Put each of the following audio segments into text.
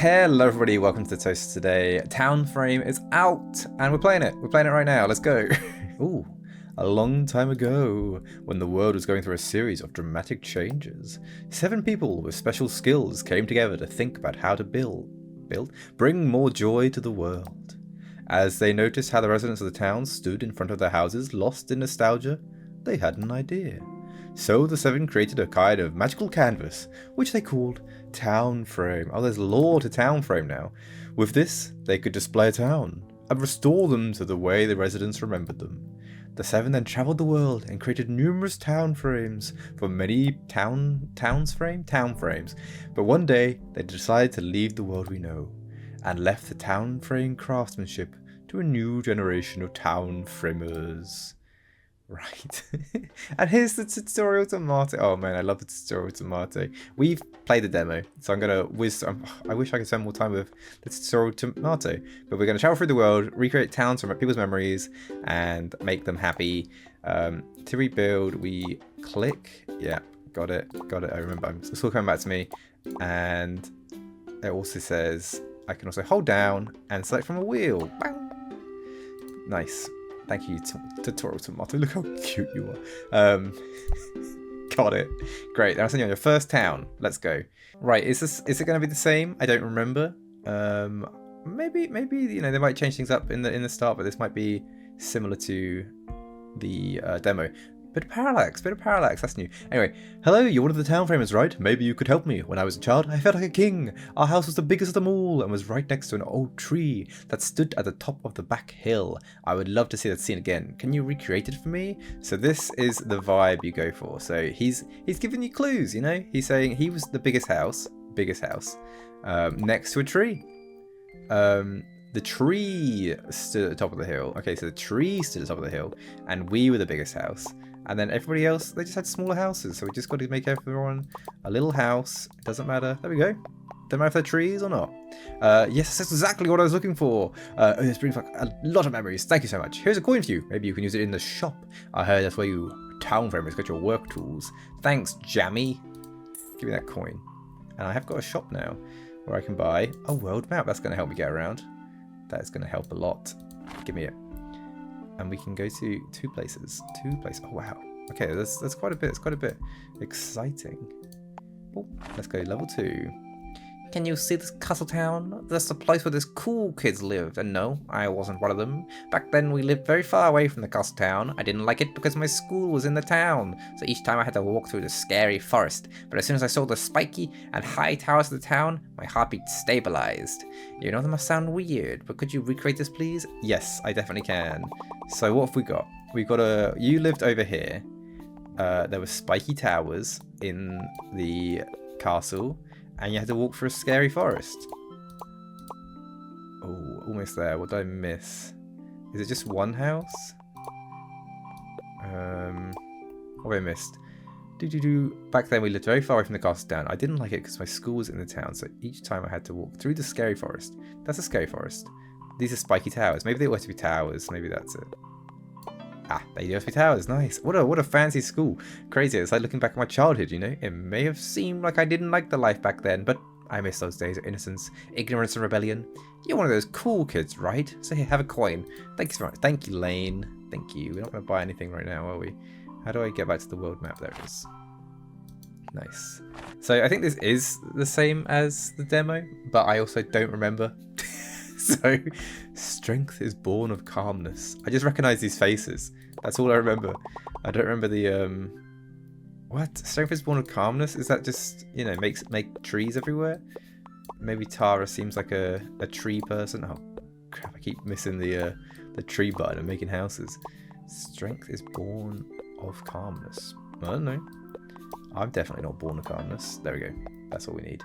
Hello everybody, welcome to the Toast today. Townframe is out and we're playing it. We're playing it right now. Let's go. Ooh, a long time ago, when the world was going through a series of dramatic changes, 7 people with special skills came together to think about how to bring more joy to the world. As they noticed how the residents of the town stood in front of their houses, lost in nostalgia, they had an idea. So the 7 created a kind of magical canvas, which they called Townframe. Oh, there's lore to Townframe now. With this, they could display a town and restore them to the way the residents remembered them. The 7 then travelled the world and created numerous townframes for many townframes. But one day, they decided to leave the world we know and left the townframe craftsmanship to a new generation of townframers. Right. And here's the tutorial tomato. Oh man, I love the tutorial tomato. We've played the demo, so I'm gonna I wish I could spend more time with the tutorial tomato. But we're gonna travel through the world, recreate towns from people's memories, and make them happy. To rebuild, we click. Yeah, got it. I remember. It's all coming back to me. And it also says I can also hold down and select from a wheel. Bang. Nice. Thank you, Tutorial Tomato. Look how cute you are. Got it. Great. I'll send you on your first town. Let's go. Right. Is it going to be the same? I don't remember. Maybe they might change things up in the start, but this might be similar to the demo. Bit of parallax. That's new. Anyway, hello, you're one of the townframers, right? Maybe you could help me. When I was a child, I felt like a king. Our house was the biggest of them all and was right next to an old tree that stood at the top of the back hill. I would love to see that scene again. Can you recreate it for me? So this is the vibe you go for. So he's giving you clues, you know? He's saying he was the biggest house, next to a tree. The tree stood at the top of the hill. Okay, so the tree stood at the top of the hill, and we were the biggest house. And then everybody else, they just had smaller houses. So we just got to make everyone a little house. It doesn't matter. There we go. Don't matter if they're trees or not. Yes, that's exactly what I was looking for. It's bringing back a lot of memories. Thank you so much. Here's a coin for you. Maybe you can use it in the shop. I heard that's where you townframers got your work tools. Thanks, Jammy. Give me that coin. And I have got a shop now where I can buy a world map. That's going to help me get around. That's going to help a lot. Give me it. And we can go to two places. Oh, wow. Okay, that's quite a bit. It's quite a bit exciting. Oh, let's go level 2. Can you see this castle town? That's the place where these cool kids lived. And no, I wasn't one of them. Back then, we lived very far away from the castle town. I didn't like it because my school was in the town. So each time I had to walk through the scary forest. But as soon as I saw the spiky and high towers of the town, my heartbeat stabilized. You know, that must sound weird, but could you recreate this, please? Yes, I definitely can. So what have we got? We've got you lived over here. There were spiky towers in the castle. And you had to walk through a scary forest. Oh, almost there. What did I miss? Is it just one house? What have I missed? Back then we lived very far away from the castle town. I didn't like it because my school was in the town, so each time I had to walk through the scary forest. That's a scary forest. These are spiky towers. Maybe they ought to be towers. Maybe that's it. Ah, they must be towers. Nice. What a fancy school. Crazy. It's like looking back at my childhood, you know? It may have seemed like I didn't like the life back then, but I miss those days of innocence, ignorance, and rebellion. You're one of those cool kids, right? So here, have a coin. Thanks very much. Thank you, Lane. Thank you. We're not going to buy anything right now, are we? How do I get back to the world map? There it is. Nice. So I think this is the same as the demo, but I also don't remember. So, strength is born of calmness. I just recognize these faces. That's all I remember. I don't remember the, what? Strength is born of calmness? Is that just, you know, make trees everywhere? Maybe Tara seems like a tree person. Oh, crap, I keep missing the tree button and making houses. Strength is born of calmness. I don't know. I'm definitely not born of calmness. There we go. That's all we need.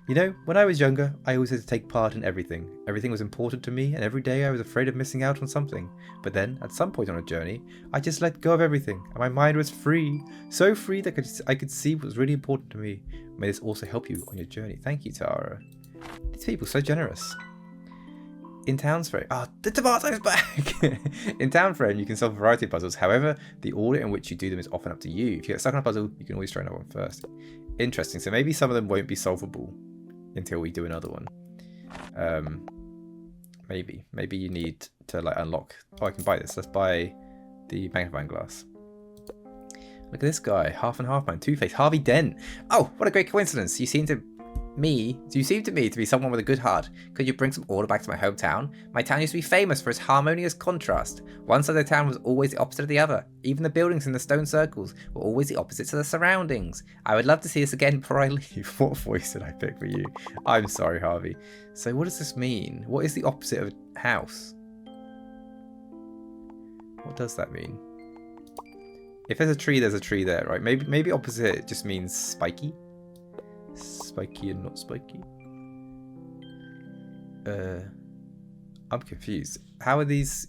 You know, when I was younger, I always had to take part in everything. Everything was important to me, and every day I was afraid of missing out on something. But then, at some point on a journey, I just let go of everything, and my mind was free. So free that I could see what was really important to me. May this also help you on your journey. Thank you, Tara. These people are so generous. In Townframe, the tomato's back! In Townframe, you can solve a variety of puzzles. However, the order in which you do them is often up to you. If you get stuck on a puzzle, you can always try another one first. Interesting. So maybe some of them won't be solvable until we do another one. Maybe you need to like unlock. Oh, I can buy this. Let's buy the magnifying glass. Look at this guy, half and half man, Two-Face, Harvey Dent. Oh, what a great coincidence! You seem to me to be someone with a good heart. Could you bring some order back to my hometown? My town used to be famous for its harmonious contrast. One side of the town was always the opposite of the other. Even the buildings in the stone circles were always the opposites of the surroundings. I would love to see this again before I leave. What voice did I pick for you? I'm sorry, Harvey. So what does this mean? What is the opposite of a house? What does that mean? If there's a tree there, right? Maybe opposite just means spiky. Spiky and not spiky. I'm confused. How are these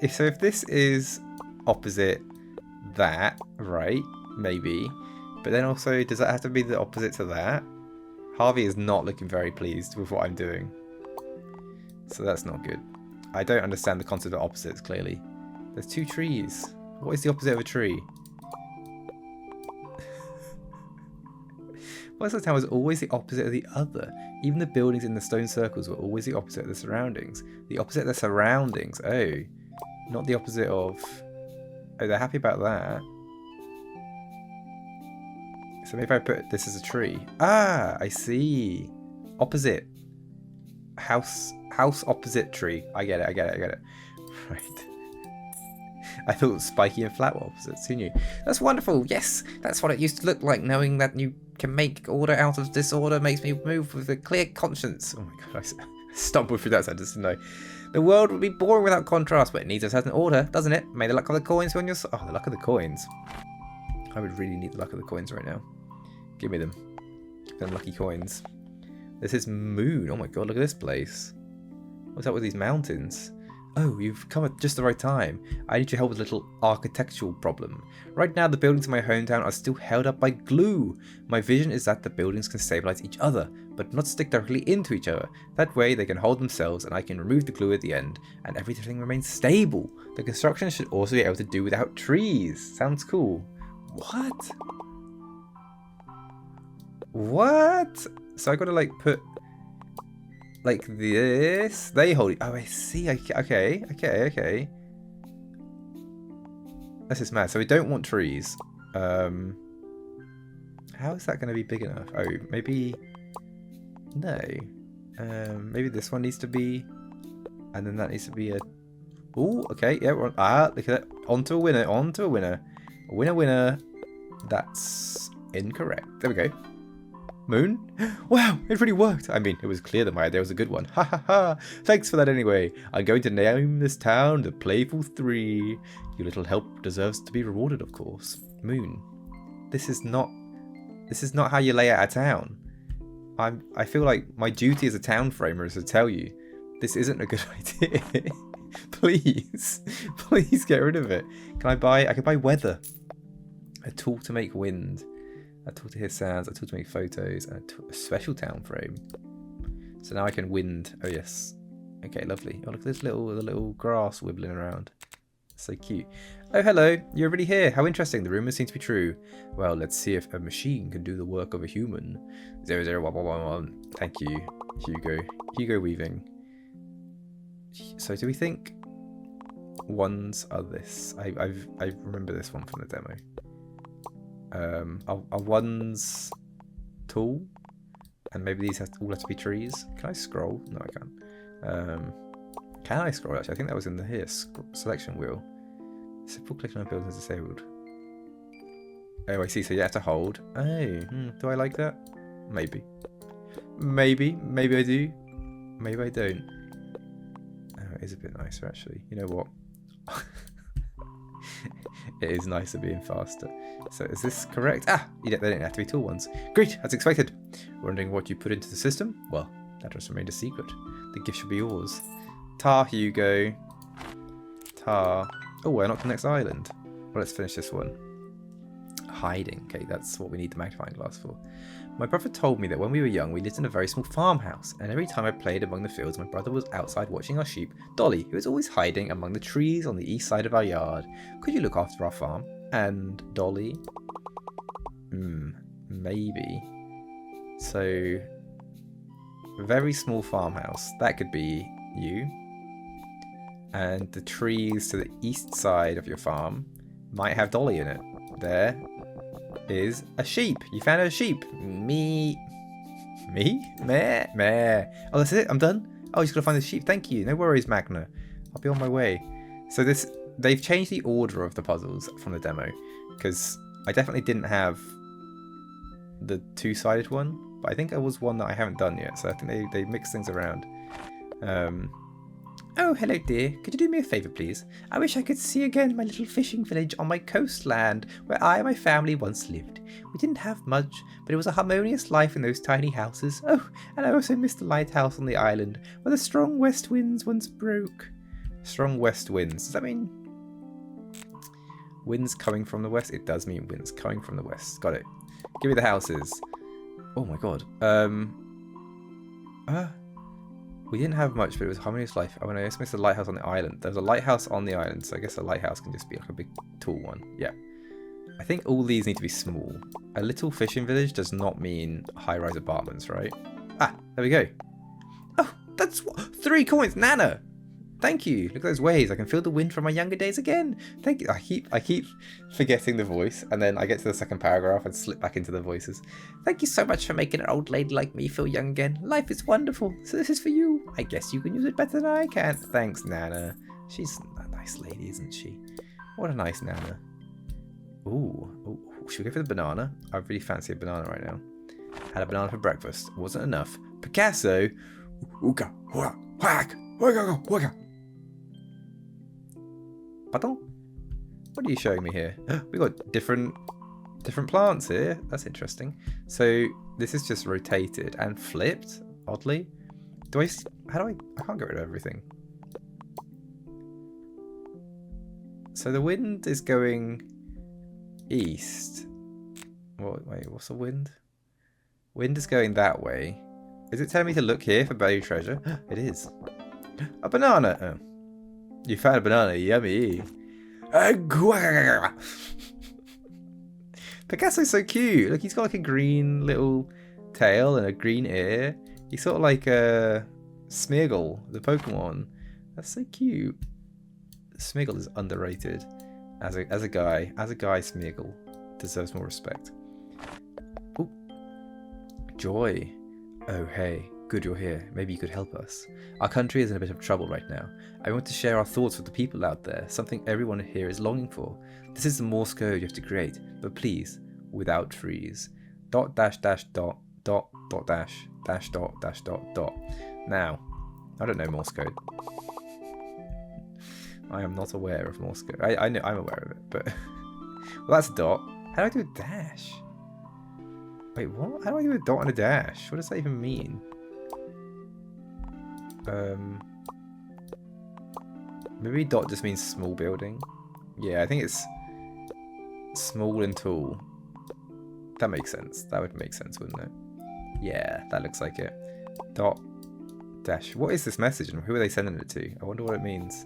if this is opposite that, right? Maybe. But then also, does that have to be the opposite to that? Harvey is not looking very pleased with what I'm doing. So that's not good. I don't understand the concept of opposites, clearly. There's two trees. What is the opposite of a tree? One side of the town was always the opposite of the other. Even the buildings in the stone circles were always the opposite of the surroundings. The opposite of the surroundings. Oh. Not the opposite of... Oh, they're happy about that. So maybe if I put this as a tree. Ah, I see. Opposite. House opposite tree. I get it. Right. I thought spiky and flat were opposites. Who knew? That's wonderful. Yes, that's what it used to look like. Knowing that you can make order out of disorder makes me move with a clear conscience. Oh my god, I stumbled through that sentence, didn't I? The world would be boring without contrast, but it needs a certain order, doesn't it? May the luck of the coins be on your side. Oh, the luck of the coins. I would really need the luck of the coins right now. Give me them. Give them lucky coins. This is Moon. Oh my god, look at this place. What's up with these mountains? Oh, you've come at just the right time. I need your help with a little architectural problem. Right now, the buildings in my hometown are still held up by glue. My vision is that the buildings can stabilize each other, but not stick directly into each other. That way, they can hold themselves and I can remove the glue at the end, and everything remains stable. The construction should also be able to do without trees. Sounds cool. What? What? So I gotta like put... like this, they hold it. Oh, I see. Okay. This is mad. So we don't want trees. How is that going to be big enough? Oh, maybe no. Maybe this one needs to be, and then that needs to be a. Oh, okay. Yeah. We're on, look at that. Onto a winner. Winner. That's incorrect. There we go. Moon? Wow, it really worked. I mean, it was clear that my idea was a good one. Ha ha ha. Thanks for that anyway. I'm going to name this town the Playful 3. Your little help deserves to be rewarded, of course. Moon. This is not how you lay out a town. I feel like my duty as a town framer is to tell you this isn't a good idea. Please get rid of it. I can buy weather. A tool to make wind. A tool to hear sounds, a tool to make photos, and a special town frame. So now I can wind. Oh yes. Okay, lovely. Oh look at this the little grass wibbling around. So cute. Oh hello, you're already here. How interesting. The rumours seem to be true. Well, let's see if a machine can do the work of a human. 00111. Thank you, Hugo. Hugo Weaving. So do we think ones are this? I remember this one from the demo. Are ones tall? And maybe these all have to be trees? Can I scroll? No, I can't. Can I scroll actually? I think that was in the here. Selection wheel. Simple clicking on buildings disabled. Oh, I see. So you have to hold. Oh, do I like that? Maybe. Maybe I do. Maybe I don't. Oh, it is a bit nicer actually. You know what? It is nicer being faster. So is this correct? Ah, they don't have to be tall ones. Great, as expected. Wondering what you put into the system? Well, that just remained a secret. The gift should be yours. Tar, Hugo. Tar. Oh, we're not the next island. Well, let's finish this one. Hiding. Okay, that's what we need the magnifying glass for. My brother told me that when we were young, we lived in a very small farmhouse, and every time I played among the fields, my brother was outside watching our sheep, Dolly, who was always hiding among the trees on the east side of our yard. Could you look after our farm? And Dolly? maybe. So, very small farmhouse. That could be you. And the trees to the east side of your farm might have Dolly in it. There is a sheep. You found a sheep. Me? Meh? Meh. Oh, that's it? I'm done? Oh, he's got to find the sheep. Thank you. No worries, Magna. I'll be on my way. So they've changed the order of the puzzles from the demo. Because I definitely didn't have the two-sided one. But I think there was one that I haven't done yet. So I think they mixed things around. Oh, hello dear. Could you do me a favour, please? I wish I could see again my little fishing village on my coastland, where I and my family once lived. We didn't have much, but it was a harmonious life in those tiny houses. Oh, and I also missed the lighthouse on the island, where the strong west winds once broke. Strong west winds. Does that mean winds coming from the west? It does mean winds coming from the west. Got it. Give me the houses. Oh my god. We didn't have much, but it was harmonious life. Oh, and I just missed the lighthouse on the island. There's a lighthouse on the island, so I guess a lighthouse can just be like a big, tall one. Yeah. I think all these need to be small. A little fishing village does not mean high-rise apartments, right? Ah, there we go. Oh, that's 3 coins, Nana! Thank you. Look at those waves. I can feel the wind from my younger days again. Thank you. I keep forgetting the voice, and then I get to the second paragraph and slip back into the voices. Thank you so much for making an old lady like me feel young again. Life is wonderful. So this is for you. I guess you can use it better than I can. Thanks, Nana. She's a nice lady, isn't she? What a nice Nana. Ooh. Should we go for the banana? I really fancy a banana right now. Had a banana for breakfast. Wasn't enough. Picasso. Ooga, whack, whack. Pardon? What are you showing me here? We got different plants here. That's interesting. So this is just rotated and flipped, oddly. I can't get rid of everything. So the wind is going east. Wait, what's the wind? Wind is going that way. Is it telling me to look here for buried treasure? It is. A banana. Oh. You found a banana. Yummy. Picasso's so cute. Look, he's got like a green little tail and a green ear. He's sort of like a Smeargle, the Pokemon. That's so cute. Smeargle is underrated as a guy. As a guy, Smeargle deserves more respect. Ooh. Joy. Oh, hey. Good you're here. Maybe you could help us. Our country is in a bit of trouble right now. I want to share our thoughts with the people out there, something everyone here is longing for. This is the Morse code you have to create, but please, without freeze. Dot dash dash dot dot dot dash dash dot dash dot dot. Now, I don't know Morse code. I am not aware of Morse code. I know I'm aware of it, but well, that's a dot. How do I do a dash? Wait, what? How do I do a dot and a dash? What does that even mean? Maybe dot just means small building. Yeah, I think it's small and tall. That makes sense. That would make sense, wouldn't it? Yeah, that looks like it. Dot dash. What is this message and who are they sending it to? I wonder what it means.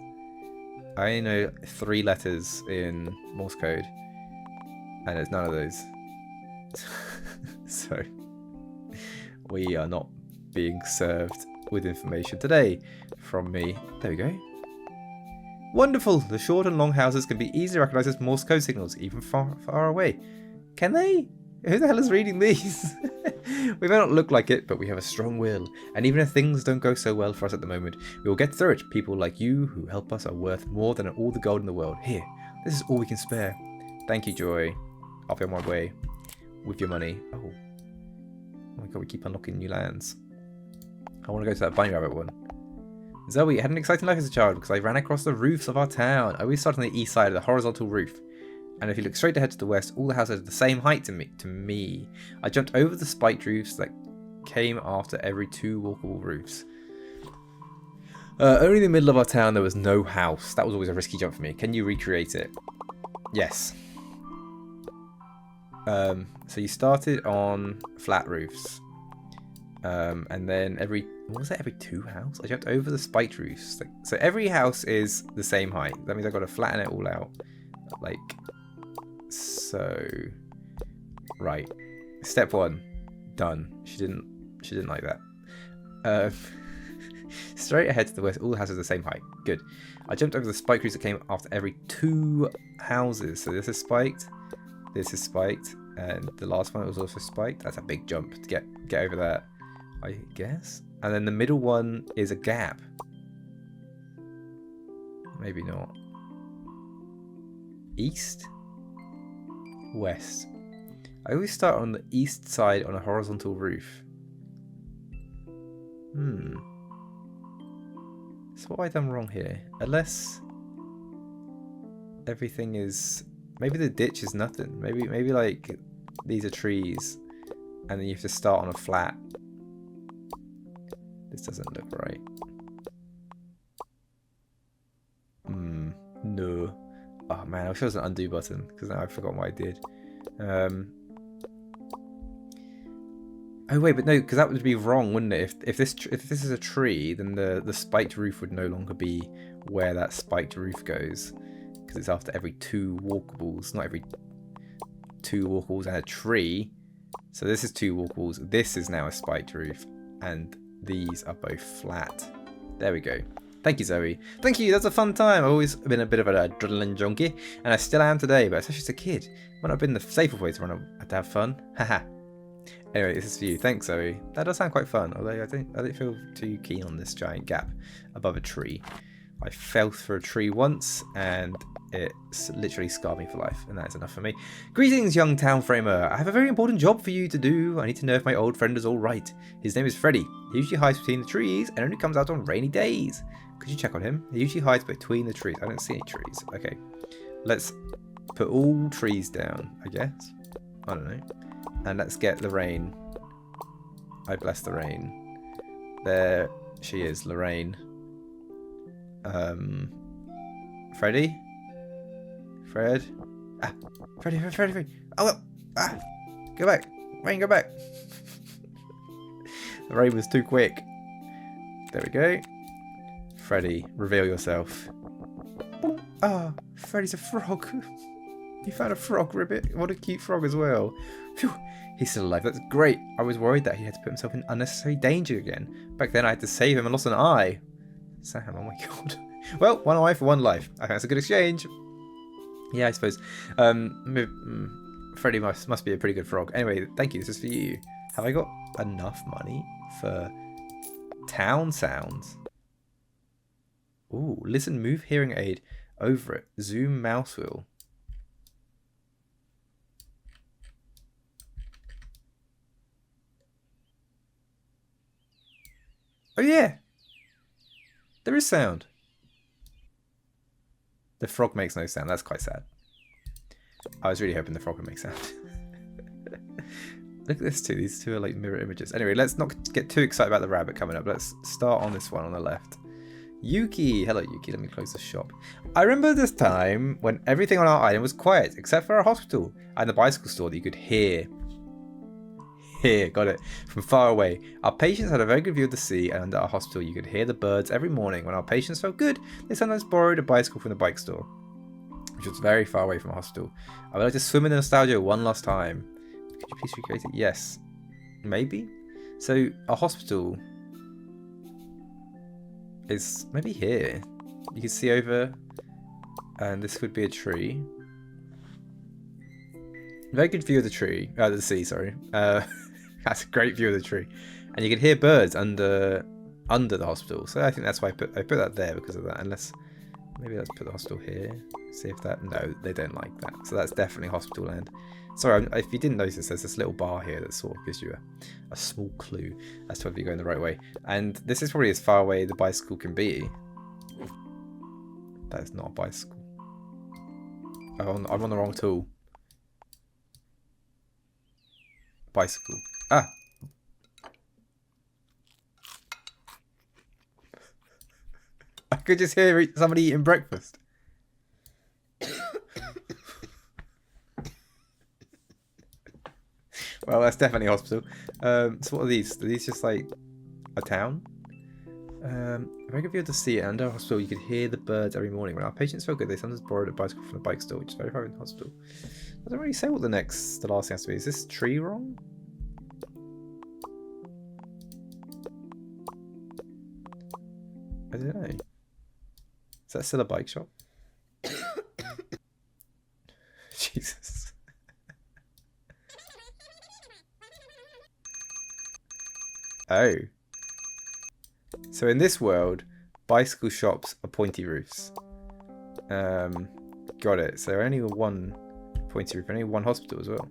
I only know 3 letters in Morse code, and it's none of those. So we are not being served with information today from me. There we go. Wonderful! The short and long houses can be easily recognised as Morse code signals, even far away. Can they? Who the hell is reading these? We may not look like it, but we have a strong will. And even if things don't go so well for us at the moment, we will get through it. People like you who help us are worth more than all the gold in the world. Here, this is all we can spare. Thank you, Joy. I'll be on my way with your money. Oh my god, we keep unlocking new lands. I want to go to that bunny rabbit one. Zoe had an exciting life as a child because I ran across the roofs of our town. I always start on the east side of the horizontal roof. And if you look straight ahead to the west, all the houses are the same height to me. I jumped over the spiked roofs that came after every 2 walkable roofs. Only in the middle of our town there was no house. That was always a risky jump for me. Can you recreate it? Yes. So you started on flat roofs. And then every 2 houses? I jumped over the spiked roofs. So every house is the same height. That means I've got to flatten it all out. Like so. Right. Step 1. Done. She didn't like that. Straight ahead to the west. All the houses are the same height. Good. I jumped over the spike roofs that came after every 2 houses. So this is spiked. This is spiked. And the last one was also spiked. That's a big jump to get over that, I guess. And then the middle one is a gap. Maybe not. East? West. I always start on the east side on a horizontal roof. So what have I done wrong here? Unless everything is... Maybe the ditch is nothing. Maybe like these are trees and then you have to start on a flat. This doesn't look right. No. Oh man, I wish there was an undo button because now I've forgotten what I did. Oh wait, but no, because that would be wrong, wouldn't it? If this is a tree, then the spiked roof would no longer be where that spiked roof goes, because it's after every 2 walkables, not every 2 walkables and a tree. So this is 2 walkables. This is now a spiked roof, and these are both flat. There we go. Thank you, Zoe. Thank you. That's a fun time. I've always been a bit of an adrenaline junkie, and I still am today. But especially as a kid, might not have been the safer way to have fun. Haha. Anyway, this is for you. Thanks, Zoe. That does sound quite fun, although I don't feel too keen on this giant gap above a tree. I fell through a tree once, and it literally scarred me for life, and that is enough for me. Greetings, young Townframer. I have a very important job for you to do. I need to know if my old friend is all right. His name is Freddy. He usually hides between the trees and only comes out on rainy days. Could you check on him? He usually hides between the trees. I don't see any trees. Okay. Let's put all trees down, I guess. I don't know. And let's get Lorraine. I bless the rain. There she is, Lorraine. Freddy? Fred? Ah! Freddy! Oh! Ah! Go back! Rain, go back! The rain was too quick. There we go. Freddy, reveal yourself. Ah! Freddy's a frog! You found a frog, Ribbit. What a cute frog as well. Phew, he's still alive. That's great. I was worried that he had to put himself in unnecessary danger again. Back then I had to save him and lost an eye. Sam, oh my god. Well, 1 eye for 1 life. I think that's a good exchange. Yeah, I suppose. Freddy must be a pretty good frog. Anyway, thank you. This is for you. Have I got enough money for town sounds? Ooh, listen, move hearing aid over it. Zoom mouse wheel. Oh yeah, there is sound. The frog makes no sound. That's quite sad. I was really hoping the frog would make sound. Look at this too. These two are like mirror images. Anyway, let's not get too excited about the rabbit coming up. Let's start on this one on the left. Yuki. Hello, Yuki. Let me close the shop. I remember this time when everything on our island was quiet, except for our hospital and the bicycle store that you could hear. Here, got it. From far away. Our patients had a very good view of the sea, and under our hospital you could hear the birds every morning. When our patients felt good, they sometimes borrowed a bicycle from the bike store, which was very far away from the hospital. I would like to swim in the nostalgia one last time. Could you please recreate it? Yes. Maybe? So, our hospital is maybe here. You can see over, and this would be a tree. Very good view of the tree. The sea, sorry. That's a great view of the tree. And you can hear birds under the hospital. So I think that's why I put that there because of that. Unless, maybe let's put the hospital here. See if that, no, they don't like that. So that's definitely hospital land. Sorry, if you didn't notice, there's this little bar here that sort of gives you a small clue as to whether you're going the right way. And this is probably as far away the bicycle can be. That is not a bicycle. I'm on the wrong tool. Bicycle. Ah! I could just hear somebody eating breakfast. Well, that's definitely a hospital. So what are these? Are these just like a town? Very good view to see it. Under a hospital, you could hear the birds every morning. When our patients felt good, they sometimes borrowed a bicycle from the bike store, which is very far in the hospital. I don't really say what the last thing has to be. Is this tree wrong? don't know. Is that still a bike shop? Jesus. Oh. So in this world, bicycle shops are pointy roofs. Got it. So only one pointy roof, only one hospital as well.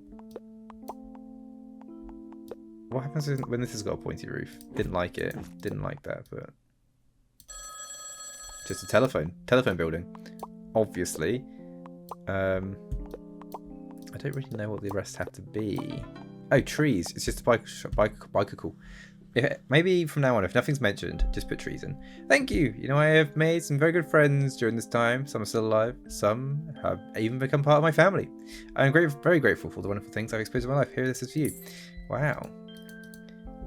What happens when this has got a pointy roof? Didn't like it. Didn't like that, but... Just a telephone building. Obviously. I don't really know what the rest have to be. Oh, trees. It's just a bike shop. Bicycle. Yeah, maybe from now on, if nothing's mentioned, just put trees in. Thank you. You know, I have made some very good friends during this time. Some are still alive. Some have even become part of my family. I'm very grateful for the wonderful things I've experienced in my life. Here, this is for you. Wow.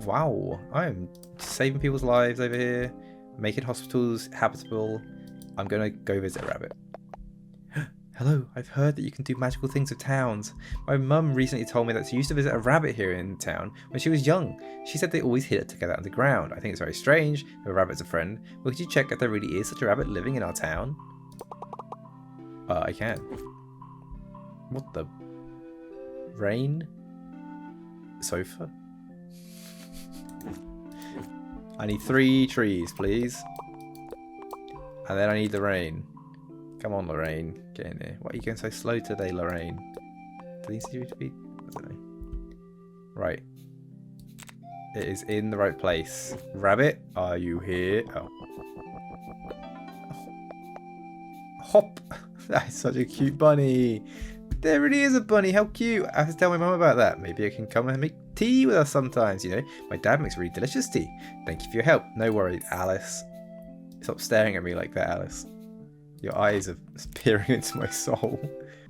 Wow. I'm saving people's lives over here. Making hospitals habitable. I'm going to go visit a rabbit. Hello, I've heard that you can do magical things with towns. My mum recently told me that she used to visit a rabbit here in town when she was young. She said they always hid it together underground. I think it's very strange if a rabbit's a friend. But could you check if there really is such a rabbit living in our town? I can. What the? Rain? Sofa? I need 3 trees, please. And then I need the rain. Come on, Lorraine. Get in here. Why are you going so slow today, Lorraine? Do these need to be... I don't know. Right. It is in the right place. Rabbit, are you here? Oh. Hop! That is such a cute bunny. There really is a bunny. How cute. I have to tell my mum about that. Maybe I can come and make tea with us sometimes, you know. My dad makes really delicious tea. Thank you for your help. No worries, Alice. Stop staring at me like that, Alice. Your eyes are peering into my soul.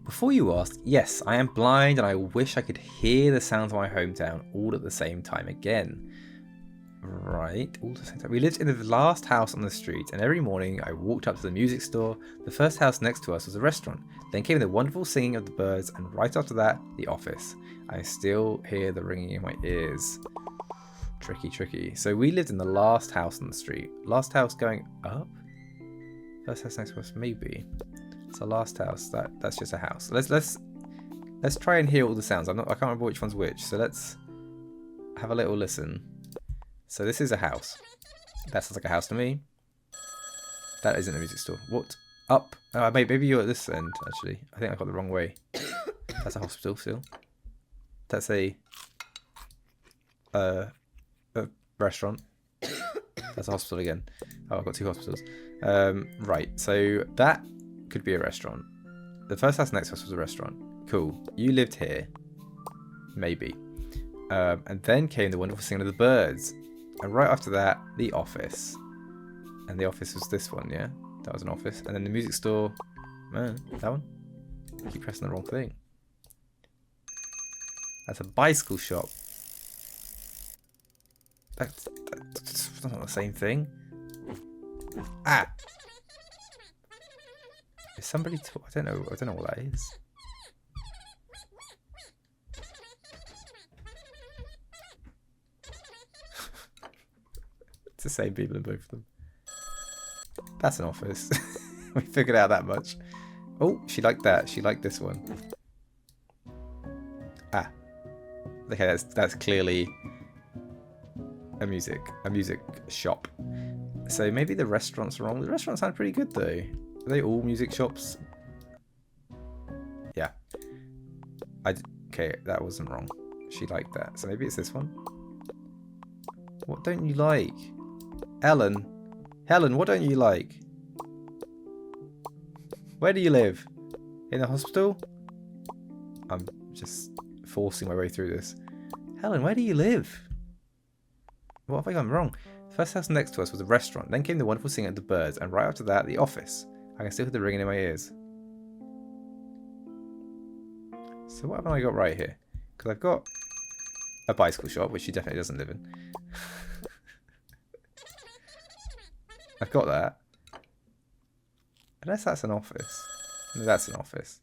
Before you ask, yes, I am blind and I wish I could hear the sounds of my hometown all at the same time again. Right, all at the same time. We lived in the last house on the street and every morning I walked up to the music store. The first house next to us was a restaurant. Then came the wonderful singing of the birds and right after that, the office. I still hear the ringing in my ears. Tricky, tricky. So we lived in the last house on the street. Last house going up? First house next to us, maybe. It's the last house. That's just a house. Let's try and hear all the sounds. I can't remember which one's which. So let's have a little listen. So this is a house. That sounds like a house to me. That isn't a music store. What? Up? Maybe you're at this end. Actually, I think I got the wrong way. That's a hospital still. That's a restaurant. That's a hospital again. Oh, I've got 2 hospitals. Right, so that could be a restaurant. The first house next to us was a restaurant. Cool. You lived here. Maybe. And then came the wonderful singing of the birds. And right after that, the office. And the office was this one, yeah? That was an office. And then the music store. That one? I keep pressing the wrong thing. That's a bicycle shop. That's not the same thing. Ah! Is somebody I don't know what that is. It's the same people in both of them. That's an office. We figured out that much. Oh, she liked that. She liked this one. Ah. Okay, that's clearly a music shop. So maybe the restaurant's wrong. The restaurant sounds pretty good though. Are they all music shops? Yeah. Okay, that wasn't wrong. She liked that. So maybe it's this one. What don't you like? Helen, what don't you like? Where do you live? In the hospital? I'm just forcing my way through this. Helen, where do you live? What have I gone wrong? The first house next to us was a restaurant. Then came the wonderful singing of the birds. And right after that, the office. I can still hear the ringing in my ears. So what have I got right here? Because I've got a bicycle shop, which she definitely doesn't live in. I've got that. Unless that's an office. No, that's an office.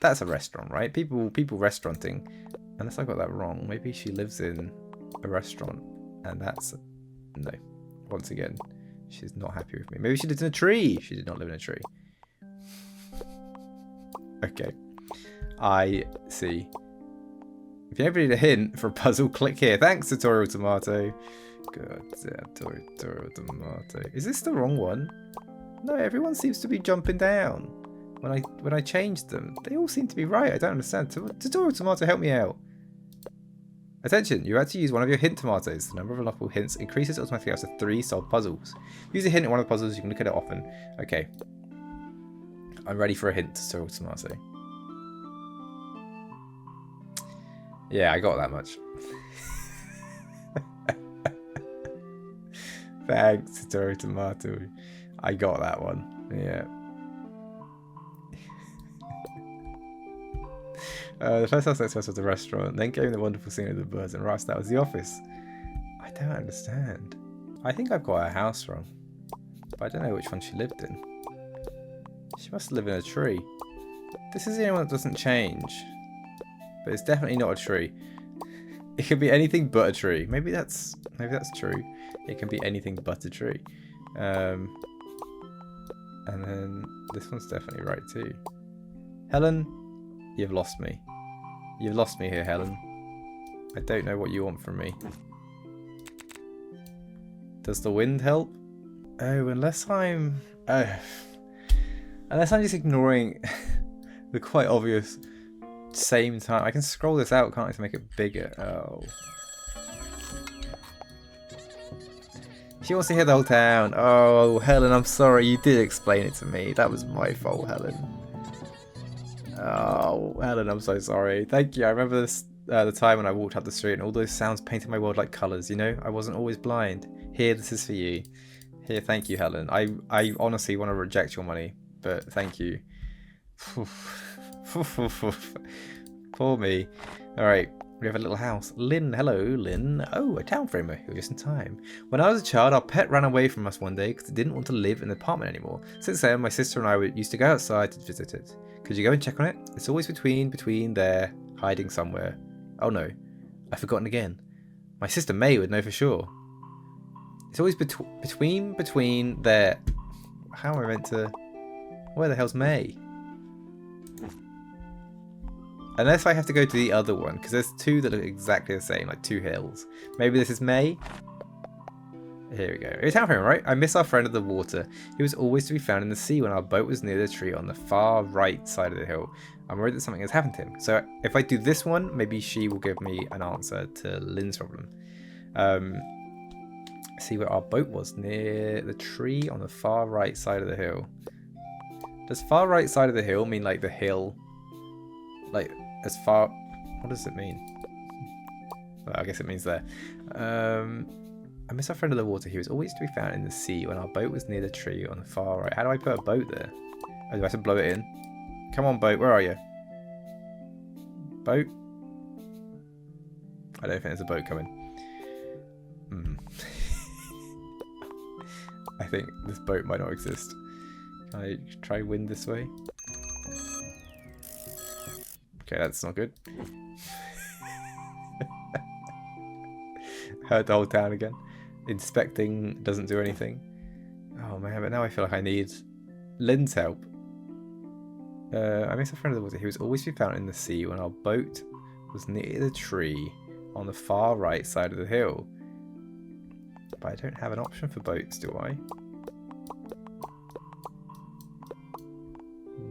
That's a restaurant, right? People restauranting. Unless I got that wrong. Maybe she lives in a restaurant. And that's... No. once again, she's not happy with me. Maybe she lives in a tree. She did not live in a tree. Okay. I see. If you ever need a hint for a puzzle, click here. Thanks, Tutorial Tomato. God damn, Tutorial Tomato. Is this the wrong one? No, everyone seems to be jumping down. When I changed them, they all seem to be right. I don't understand. Tutorial Tomato, help me out. Attention, you had to use one of your hint tomatoes. The number of unlockable hints increases automatically after 3 solved puzzles. Use a hint in one of the puzzles, you can look at it often. Okay. I'm ready for a hint, Tutorial Tomato. Yeah, I got that much. Thanks, Tutorial Tomato. I got that one. Yeah. The first house next to us was the restaurant, then came the wonderful scene of the birds, and right, that was the office. I don't understand. I think I've got her house wrong, but I don't know which one she lived in. She must live in a tree. This is the only one that doesn't change, but it's definitely not a tree. It could be anything but a tree. Maybe that's true. It can be anything but a tree. And then this one's definitely right too. Helen, you've lost me. You've lost me here, Helen. I don't know what you want from me. Does the wind help? Oh, unless I'm just ignoring the quite obvious same time. I can scroll this out, can't I, to make it bigger? Oh. She wants to hear the whole town. Oh, Helen, I'm sorry. You did explain it to me. That was my fault, Helen. Oh, Helen, I'm so sorry. Thank you. I remember this the time when I walked up the street and all those sounds painted my world like colours, you know? I wasn't always blind. Here, this is for you. Here, thank you, Helen. I honestly want to reject your money, but thank you. Poor me. Alright, we have a little house. Lynn, hello, Lynn. Oh, a Townframer. You're just in time. When I was a child, our pet ran away from us one day because it didn't want to live in the apartment anymore. Since then, my sister and I used to go outside to visit it. Could you go and check on it? It's always between there, hiding somewhere. Oh no, I've forgotten again. My sister May would know for sure. It's always between there. How am I meant to... Where the hell's May? Unless I have to go to the other one, because there's two that look exactly the same, like two hills. Maybe this is May? Here we go. It's Townframe, right? I miss our friend of the water. He was always to be found in the sea when our boat was near the tree on the far right side of the hill. I'm worried that something has happened to him. So if I do this one, maybe she will give me an answer to Lynn's problem. See where our boat was, near the tree on the far right side of the hill. Does far right side of the hill mean like the hill? Like as far... What does it mean? Well, I guess it means there. I miss our friend of the water. He was always to be found in the sea when our boat was near the tree on the far right. How do I put a boat there? Oh, do I have to blow it in? Come on, boat. Where are you? Boat? I don't think there's a boat coming. I think this boat might not exist. Can I try wind this way? Okay, that's not good. Heard the whole town again. Inspecting doesn't do anything. Oh man, but now I feel like I need Lynn's help. I miss a friend of the water. He was always to be found in the sea when our boat was near the tree on the far right side of the hill. But I don't have an option for boats, do I?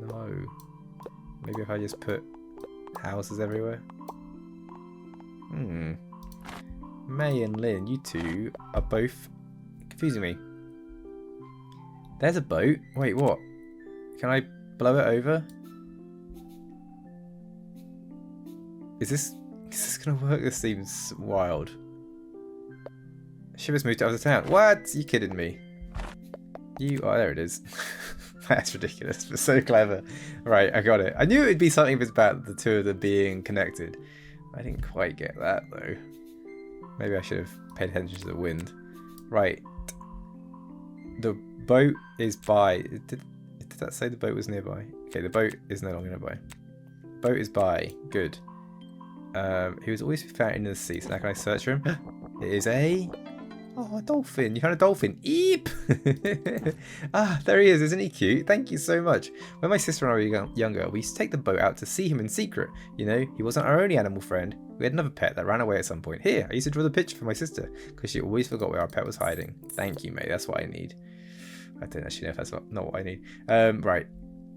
No. Maybe if I just put houses everywhere. May and Lynn, you two are both confusing me. There's a boat. Wait, what? Can I blow it over? Is this gonna work? This seems wild. Ship has moved out of the town. What? Are you kidding me? Oh, there it is. That's ridiculous, but so clever. Right, I got it. I knew it would be something about the two of them being connected. I didn't quite get that though. Maybe I should have paid attention to the wind. Right. The boat is by... Did that say the boat was nearby? Okay, the boat is no longer nearby. Boat is by. Good. He was always found in the sea, so now can I search for him? It is a Oh, a dolphin. You found a dolphin. Eep! Ah, there he is. Isn't he cute? Thank you so much. When my sister and I were younger, we used to take the boat out to see him in secret. You know, he wasn't our only animal friend. We had another pet that ran away at some point. Here, I used to draw the picture for my sister because she always forgot where our pet was hiding. Thank you, mate. That's what I need. I don't actually know if that's not what I need. Right.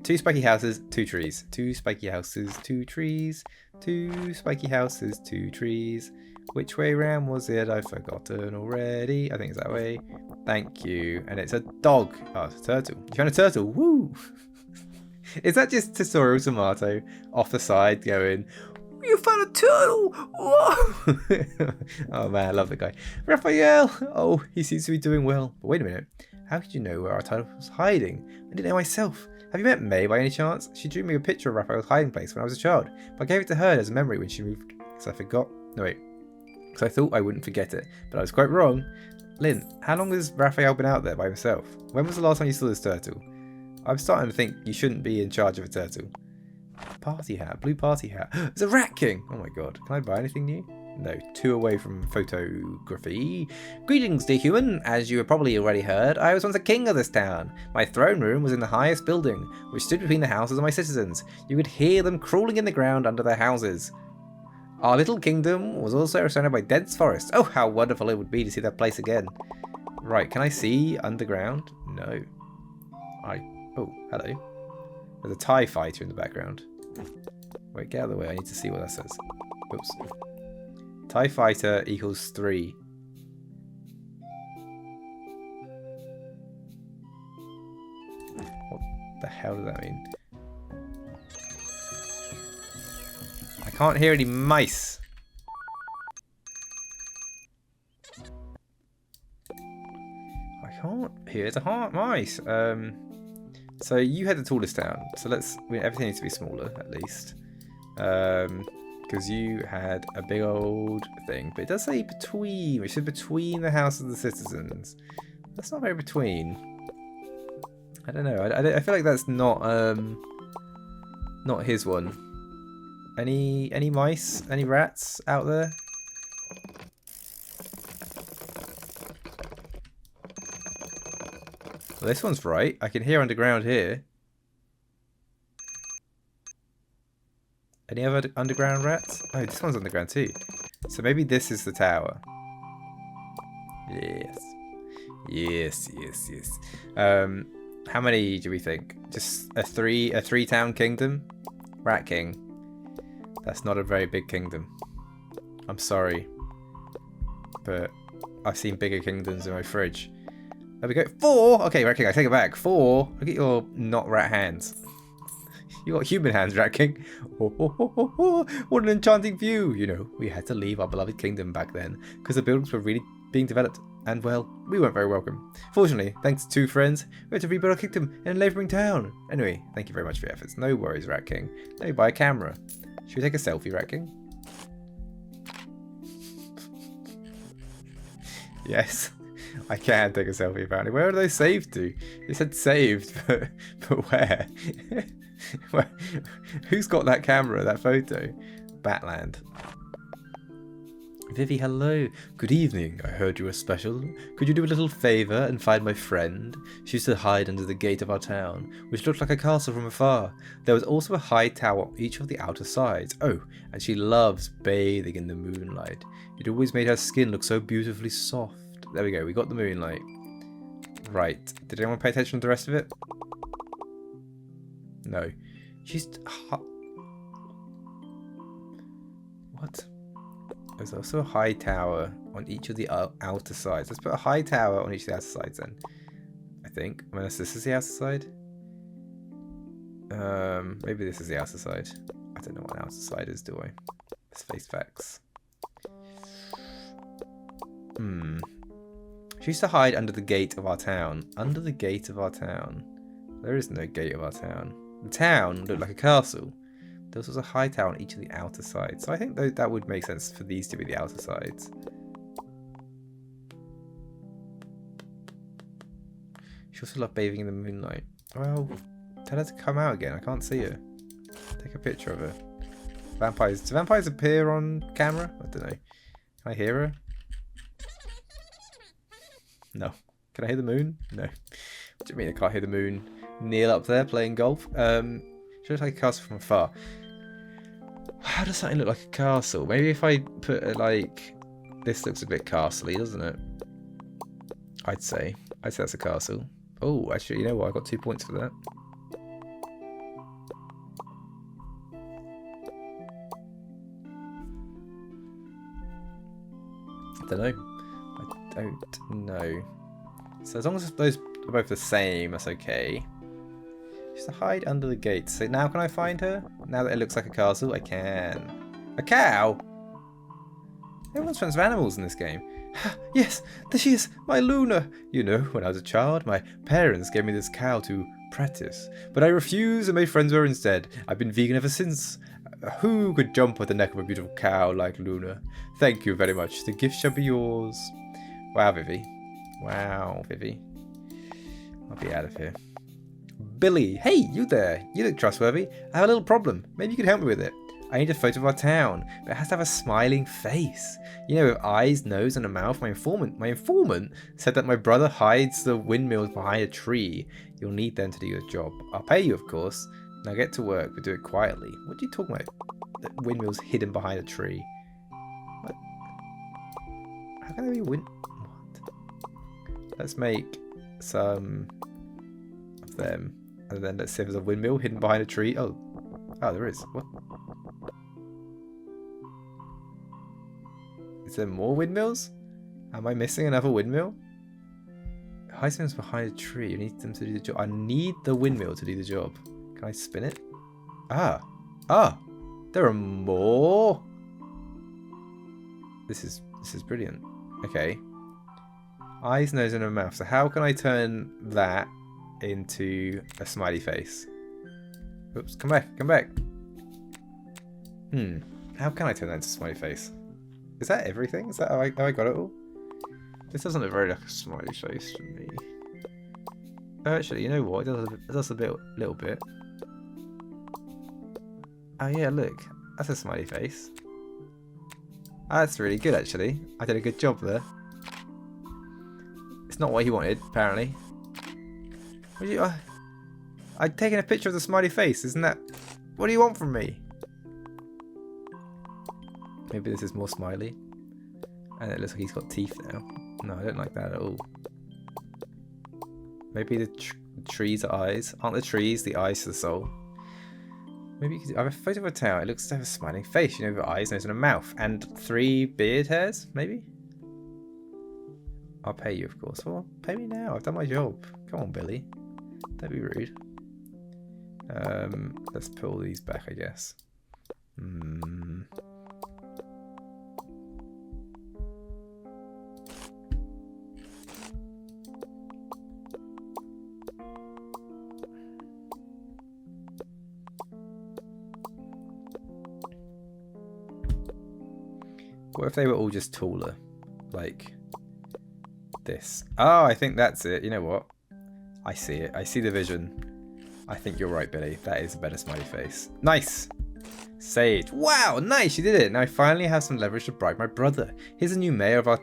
2 spiky houses, 2 trees. 2 spiky houses, 2 trees. 2 spiky houses, 2 trees. Which way round was it? I've forgotten already. I think it's that way. Thank you. And it's a dog. Oh, it's a turtle. You found a turtle. Woo! Is that just Tesoro Tomato off the side going, you found a turtle! Whoa! Oh man, I love the guy. Raphael! Oh, he seems to be doing well. But wait a minute. How could you know where our turtle was hiding? I didn't know myself. Have you met May by any chance? She drew me a picture of Raphael's hiding place when I was a child. But I gave it to her as a memory when she moved. Because I forgot. No, wait. Because I thought I wouldn't forget it. But I was quite wrong. Lynn, how long has Raphael been out there by himself? When was the last time you saw this turtle? I'm starting to think you shouldn't be in charge of a turtle. Party hat. Blue party hat. It's a rat king! Oh my god. Can I buy anything new? No, 2 away from photography. Greetings, dear human. As you have probably already heard, I was once the king of this town. My throne room was in the highest building, which stood between the houses of my citizens. You could hear them crawling in the ground under their houses. Our little kingdom was also surrounded by dense forests. Oh, how wonderful it would be to see that place again. Right, can I see underground? No. Oh, hello. There's a TIE fighter in the background. Wait, get out of the way. I need to see what that says. Oops. TIE fighter equals 3. What the hell does that mean? I can't hear any mice. I can't hear the heart mice. So you had the tallest town. So everything needs to be smaller at least. Because you had a big old thing, but it does say between, which is between the house of the citizens. That's not very between. I don't know. I feel like that's not his one. Any mice? Any rats out there? Well, this one's right. I can hear underground here. Any other underground rats? Oh, this one's underground too. So maybe this is the tower. Yes. Yes, yes, yes. How many do we think? Just a three town kingdom? Rat King. That's not a very big kingdom. I'm sorry. But I've seen bigger kingdoms in my fridge. There we go. 4! Okay, Rat King, I take it back. 4. Look at your not rat hands. You got human hands, Rat King. Oh, oh, oh, oh, oh. What an enchanting view. You know, we had to leave our beloved kingdom back then because the buildings were really being developed. And, well, we weren't very welcome. Fortunately, thanks to 2 friends, we had to rebuild our kingdom in a neighbouring town. Anyway, thank you very much for your efforts. No worries, Rat King. Let me buy a camera. Should we take a selfie, Rat King? Yes, I can take a selfie apparently. Where are they saved to? They said saved, but where? Who's got that camera, that photo? Batland. Vivi, hello. Good evening. I heard you were special. Could you do a little favour and find my friend? She used to hide under the gate of our town, which looked like a castle from afar. There was also a high tower on each of the outer sides. Oh, and she loves bathing in the moonlight. It always made her skin look so beautifully soft. There we go. We got the moonlight. Right. Did anyone pay attention to the rest of it? No. She's... What? There's also a high tower on each of the outer sides. Let's put a high tower on each of the outer sides then. I think. Unless this is the outer side. Maybe this is the outer side. I don't know what an outer side is, do I? Let's face facts. She used to hide under the gate of our town. Under the gate of our town. There is no gate of our town. The town looked like a castle. There was a high tower on each of the outer sides. So I think that would make sense for these to be the outer sides. She also loved bathing in the moonlight. Well, tell her to come out again. I can't see her. Take a picture of her. Vampires. Do vampires appear on camera? I don't know. Can I hear her? No. Can I hear the moon? No. What do you mean I can't hear the moon? Neil up there playing golf? Should look like a castle from afar. How does something look like a castle? Maybe if I put it like... This looks a bit castle-y, doesn't it? I'd say that's a castle. Oh, actually, you know what? I got 2 points for that. I don't know. So as long as those are both the same, that's okay. Just to hide under the gate. So now can I find her? Now that it looks like a castle, I can. A cow? Everyone's friends with animals in this game. Yes, there she is, my Luna. You know, when I was a child, my parents gave me this cow to practice. But I refused and made friends with her instead. I've been vegan ever since. Who could jump at the neck of a beautiful cow like Luna? Thank you very much. The gift shall be yours. Wow, Vivi. Wow, Vivi. I'll be out of here. Billy, hey, you there. You look trustworthy. I have a little problem. Maybe you could help me with it. I need a photo of our town, but it has to have a smiling face. You know, with eyes, nose, and a mouth. My informant said that my brother hides the windmills behind a tree. You'll need them to do your job. I'll pay you, of course. Now get to work, but do it quietly. What are you talking about? The windmills hidden behind a tree. What? How can there be What? Let's make some of them. And then let's see if there's a windmill hidden behind a tree. Oh, there is. What? Is there more windmills? Am I missing another windmill? Hides behind a tree. You need them to do the job. I need the windmill to do the job. Can I spin it? There are more. This is brilliant. Okay. Eyes, nose, and a mouth. So how can I turn that into a smiley face? Oops, come back. How can I turn that into a smiley face? Is that everything? Is that how I got it all? This doesn't look very like a smiley face to me. Oh, actually, you know what? It does a little bit. Oh yeah, look. That's a smiley face. That's really good, actually. I did a good job there. It's not what he wanted, apparently. I'd taken a picture of the smiley face, isn't that... What do you want from me? Maybe this is more smiley. And it looks like he's got teeth now. No, I don't like that at all. Maybe the trees are eyes. Aren't the trees the eyes to the soul? Maybe you could... I have a photo of a town. It looks to have a smiling face, you know, with eyes, nose, and a mouth. And 3 beard hairs, maybe? I'll pay you, of course. Well, pay me now. I've done my job. Come on, Billy. Don't be rude. Let's put all these back, I guess. What if they were all just taller? Like this. Oh, I think that's it. You know what? I see it. I see the vision. I think you're right, Billy. That is a better smiley face. Nice! Saved. Wow, nice, you did it. Now I finally have some leverage to bribe my brother. He's the new mayor of our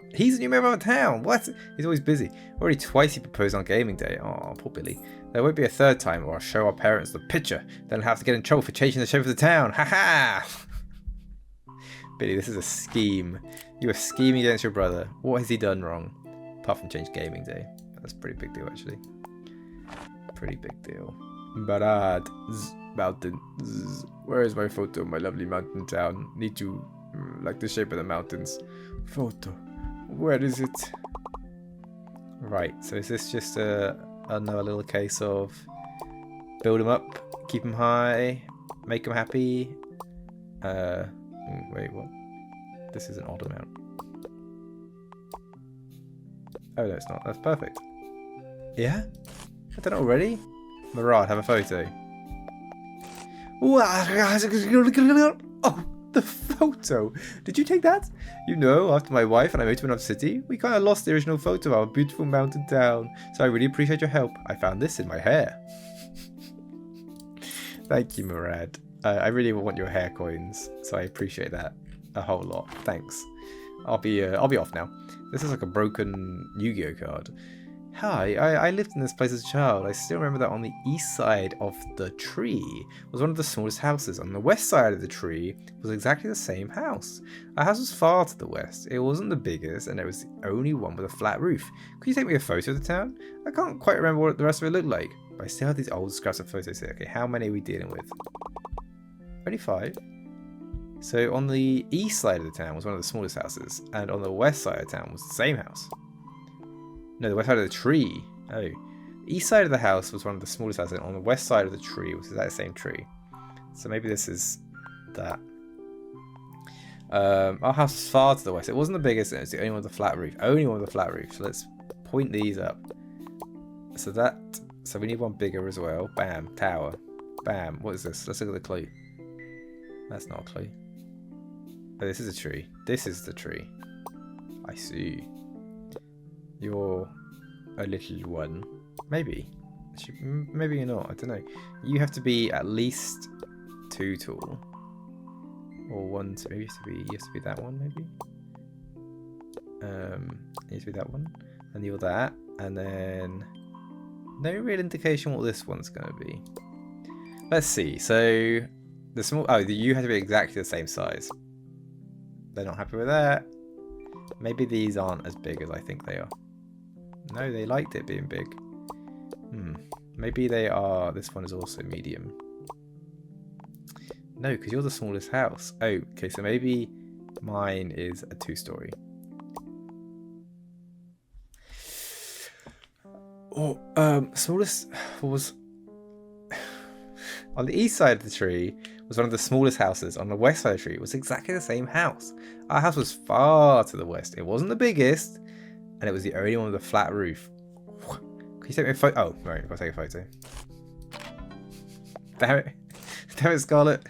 town. What? He's always busy. Already twice he proposed on gaming day. Oh, poor Billy. There won't be a third time, or I'll show our parents the picture. Then I'll have to get in trouble for changing the shape of the town. Ha ha! Billy, this is a scheme. You are scheming against your brother. What has he done wrong? Apart from change gaming day. That's a pretty big deal, actually. Pretty big deal. Barad. Mountain. Where is my photo of my lovely mountain town? Need to like the shape of the mountains. Photo. Where is it? Right, so is this just another little case of build them up, keep them high, make them happy? Wait, what? This is an odd amount. Oh, no, it's not. That's perfect. Yeah? I've done it already? Murad, have a photo. Oh, the photo. Did you take that? You know, after my wife and I moved to another city, we kind of lost the original photo of our beautiful mountain town. So I really appreciate your help. I found this in my hair. Thank you, Murad. I really want your hair coins, so I appreciate that a whole lot. Thanks. I'll be off now. This is like a broken Yu-Gi-Oh card. Hi, I lived in this place as a child. I still remember that on the east side of the tree was one of the smallest houses. On the west side of the tree was exactly the same house. Our house was far to the west. It wasn't the biggest, and it was the only one with a flat roof. Could you take me a photo of the town? I can't quite remember what the rest of it looked like, but I still have these old scraps of photos here. Okay, how many are we dealing with? Only 5. So on the east side of the town was one of the smallest houses, and on the west side of the town was the same house. No, the west side of the tree. Oh. The east side of the house was one of the smallest houses, and on the west side of the tree was that same tree. So maybe this is that. Our house was far to the west. It wasn't the biggest, and it was the only one with a flat roof. Only one with a flat roof. So let's point these up. So we need one bigger as well. Bam. Tower. Bam. What is this? Let's look at the clue. That's not a clue. Oh, this is a tree. This is the tree. I see. You're a little one. Maybe. Maybe you're not. I don't know. You have to be at least 2 tall. Or 1. Maybe you have to be that one, maybe? You have to be that one. And you're that. And then... no real indication what this one's going to be. Let's see. So... the small... oh, you have to be exactly the same size. They're not happy with that. Maybe these aren't as big as I think they are. No, they liked it being big. Maybe they are... this one is also medium. No, because you're the smallest house. Oh, okay, so maybe mine is a 2-story. Or, smallest was... on the east side of the tree was one of the smallest houses. On the west side of the tree was exactly the same house. Our house was far to the west. It wasn't the biggest, and it was the only one with a flat roof. Can you take me a photo? Oh, right, I've got to take a photo. Damn it. Damn it, Scarlett.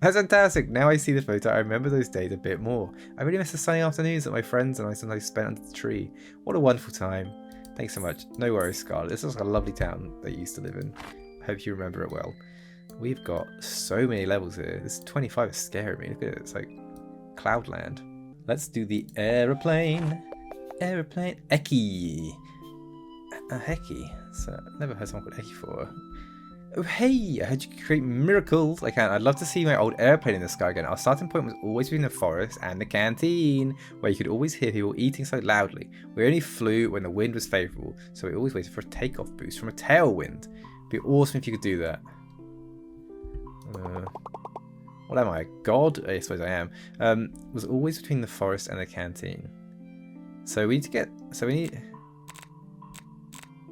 That's fantastic. Now I see the photo, I remember those days a bit more. I really miss the sunny afternoons that my friends and I sometimes spent under the tree. What a wonderful time. Thanks so much. No worries, Scarlett. This is like a lovely town that you used to live in. I hope you remember it well. We've got so many levels here. This 25 is scaring me. Look at it. It's like Cloudland. Let's do the aeroplane. Aeroplane. Eki. Heki. So I've never heard someone called Eki before. Oh hey, I heard you could create miracles. I can. I'd love to see my old airplane in the sky again. Our starting point was always between the forest and the canteen, where you could always hear people eating so loudly. We only flew when the wind was favourable, so we always waited for a takeoff boost from a tailwind. It'd be awesome if you could do that. What am I? God? I suppose I am. Was always between the forest and the canteen. So we need to get... so we need...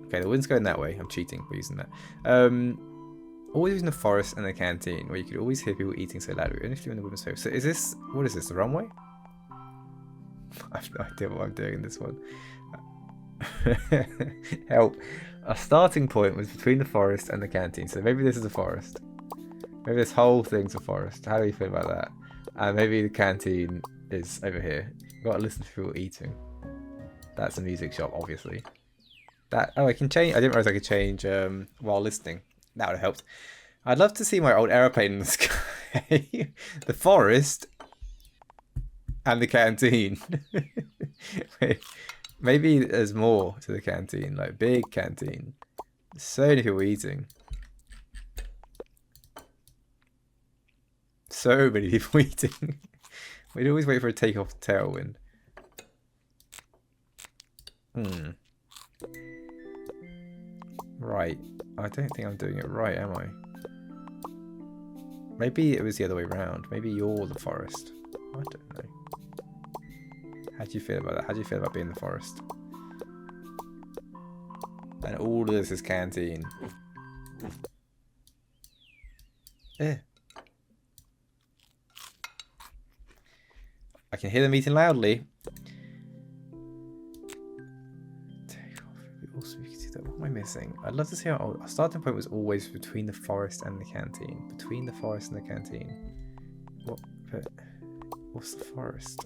okay, the wind's going that way. I'm cheating by using that. Always in the forest and the canteen, where you could always hear people eating so loudly. Only flew when the wind was favourable. So is this... what is this? The runway? I have no idea what I'm doing in this one. Help. Our starting point was between the forest and the canteen. So maybe this is a forest. Maybe this whole thing's a forest. How do you feel about that? And maybe the canteen is over here. We've got to listen to people eating. That's a music shop, obviously. That... oh, I can change... I didn't realise I could change while listening. That would have helped. I'd love to see my old aeroplane in the sky. The forest and the canteen. Maybe there's more to the canteen, like big canteen. So many people eating. So many people eating. We'd always wait for a takeoff tailwind. Right. I don't think I'm doing it right, am I? Maybe it was the other way around. Maybe you're the forest. I don't know. How do you feel about that? How do you feel about being the forest? And all of this is canteen. Yeah. I can hear them eating loudly. Take off. It'd be awesome if you could see that. What am I missing? I'd love to see how old... our starting point was always between the forest and the canteen. Between the forest and the canteen. What? What's the forest?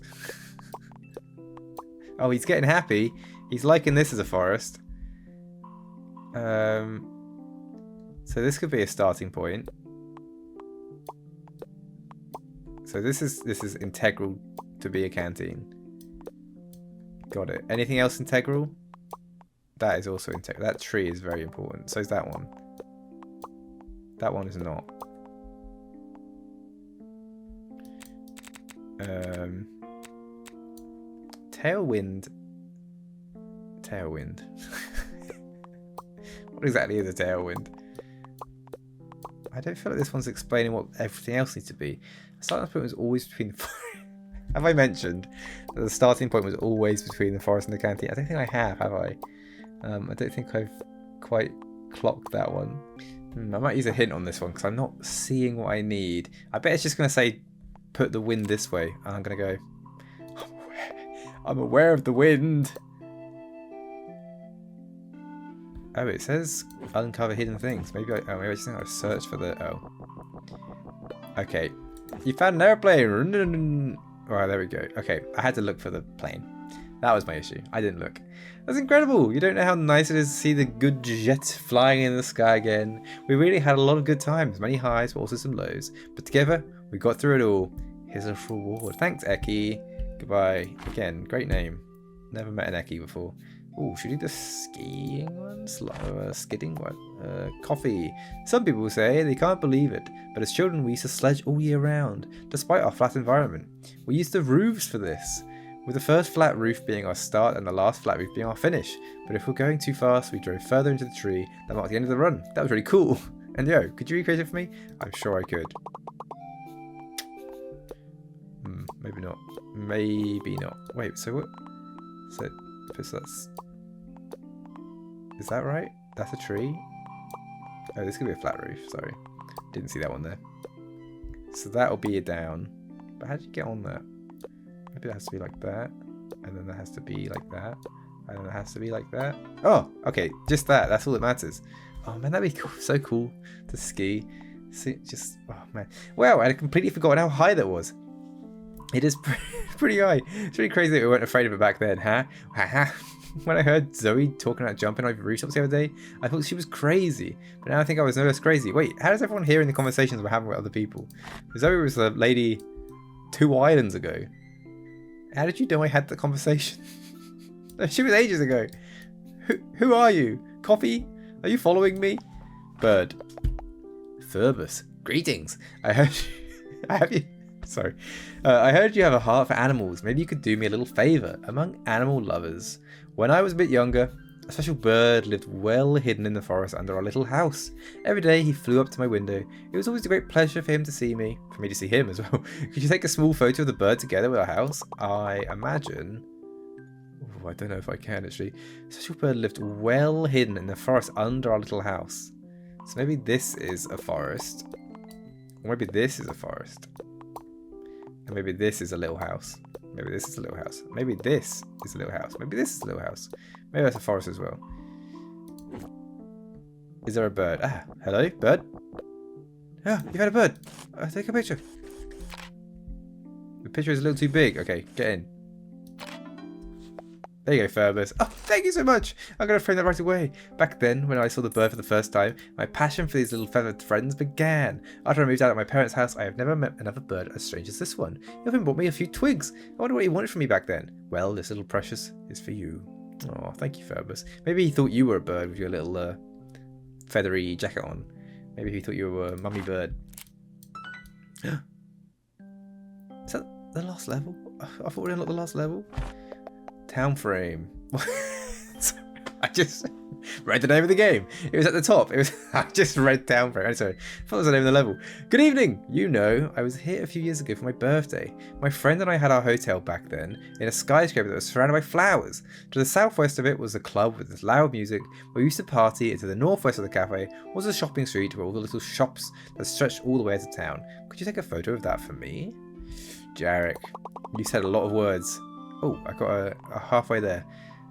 Oh, he's getting happy. He's liking this as a forest. So this could be a starting point. So this is integral to be a canteen. Got it. Anything else integral? That is also integral. That tree is very important. So is that one. That one is not. Tailwind. Tailwind. What exactly is a tailwind? I don't feel like this one's explaining what everything else needs to be. The starting point was always between the forest. Have I mentioned that the starting point was always between the forest and the canteen? I don't think I have I? I don't think I've quite clocked that one. I might use a hint on this one because I'm not seeing what I need. I bet it's just going to say put the wind this way. And I'm going to go, I'm aware of the wind. Oh, it says uncover hidden things. Maybe maybe I just think I searched for the... Oh. Okay. You found an airplane. Right, there we go. Okay, I had to look for the plane. That was my issue. I didn't look. That's incredible. You don't know how nice it is to see the good jet flying in the sky again. We really had a lot of good times. Many highs, but also some lows. But together, we got through it all. Here's a reward. Thanks, Eki. Goodbye. Again, great name. Never met an Eki before. Oh, should we do the skiing one? Skidding one? Coffee. Some people say they can't believe it, but as children we used to sledge all year round, despite our flat environment. We used the roofs for this, with the first flat roof being our start and the last flat roof being our finish. But if we're going too fast, we drove further into the tree that marked the end of the run. That was really cool. And yo, could you recreate it for me? I'm sure I could. Maybe not. Maybe not. Wait, so what? So that's... Is that right? That's a tree? Oh, this could be a flat roof. Sorry. Didn't see that one there. So that'll be a down. But how do you get on that? Maybe it has to be like that. And then that has to be like that. And then it has to be like that. Oh, okay. Just that. That's all that matters. Oh, man, that'd be cool. So cool to ski. See, just... Oh, man. Wow, I had completely forgotten how high that was. It is pretty high. It's really crazy that we weren't afraid of it back then, huh? When I heard Zoe talking about jumping over rooftops the other day, I thought she was crazy. But now I think I was no less crazy. Wait, how does everyone hear in the conversations we're having with other people? Zoe was a lady 2 islands ago. How did you know I had the conversation? She was ages ago. Who are you? Coffee? Are you following me? Bird. Furbus. Greetings. I heard you. Sorry. I heard you have a heart for animals. Maybe you could do me a little favour. Among animal lovers, when I was a bit younger, a special bird lived well hidden in the forest under our little house. Every day he flew up to my window. It was always a great pleasure for him to see me. For me to see him as well. Could you take a small photo of the bird together with our house? I imagine... Oh, I don't know if I can actually. A special bird lived well hidden in the forest under our little house. So maybe this is a forest. Or maybe this is a forest. And maybe this is a little house. Maybe this is a little house. Maybe this is a little house. Maybe this is a little house. Maybe that's a forest as well. Is there a bird? Ah, hello, bird. Ah, you had a bird. Take a picture. The picture is a little too big. Okay, get in. There you go, Furbus. Oh, thank you so much. I'm going to frame that right away. Back then, when I saw the bird for the first time, my passion for these little feathered friends began. After I moved out of my parents' house, I have never met another bird as strange as this one. He even brought me a few twigs. I wonder what he wanted from me back then. Well, this little precious is for you. Oh, thank you, Furbus. Maybe he thought you were a bird with your little feathery jacket on. Maybe he thought you were a mummy bird. Is that the last level? I thought we unlocked the last level. Townframe. I just read the name of the game. It was at the top. I just read Townframe. I'm sorry. I thought it was the name of the level. Good evening. You know, I was here a few years ago for my birthday. My friend and I had our hotel back then in a skyscraper that was surrounded by flowers. To the southwest of it was a club with this loud music where we used to party, and to the northwest of the cafe was a shopping street where all the little shops that stretched all the way to town. Could you take a photo of that for me? Jarek, you said a lot of words. Oh, I got a halfway there.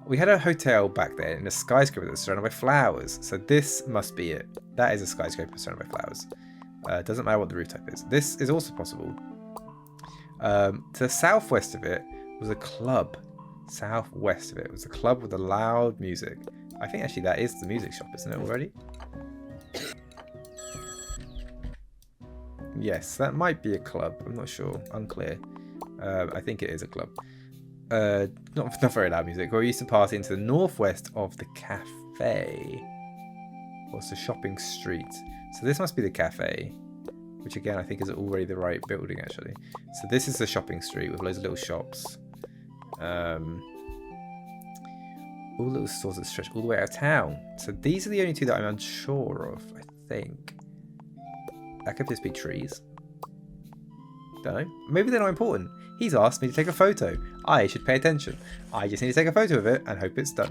We had a hotel back there in a skyscraper that was surrounded by flowers. So this must be it. That is a skyscraper surrounded by flowers. Doesn't matter what the roof type is. This is also possible. To the southwest of it was a club. Southwest of it was a club with a loud music. I think actually that is the music shop, isn't it already? Yes, that might be a club. I'm not sure. Unclear. I think it is a club. not very loud music. We used to party into the northwest of the cafe. What's the shopping street? So this must be the cafe, which again I think is already the right building actually. So this is the shopping street with loads of little shops. All little stores that stretch all the way out of town. So these are the only two that I'm unsure of, I think. That could just be trees. Don't know. Maybe they're not important. He's asked me to take a photo. I should pay attention. I just need to take a photo of it and hope it's done.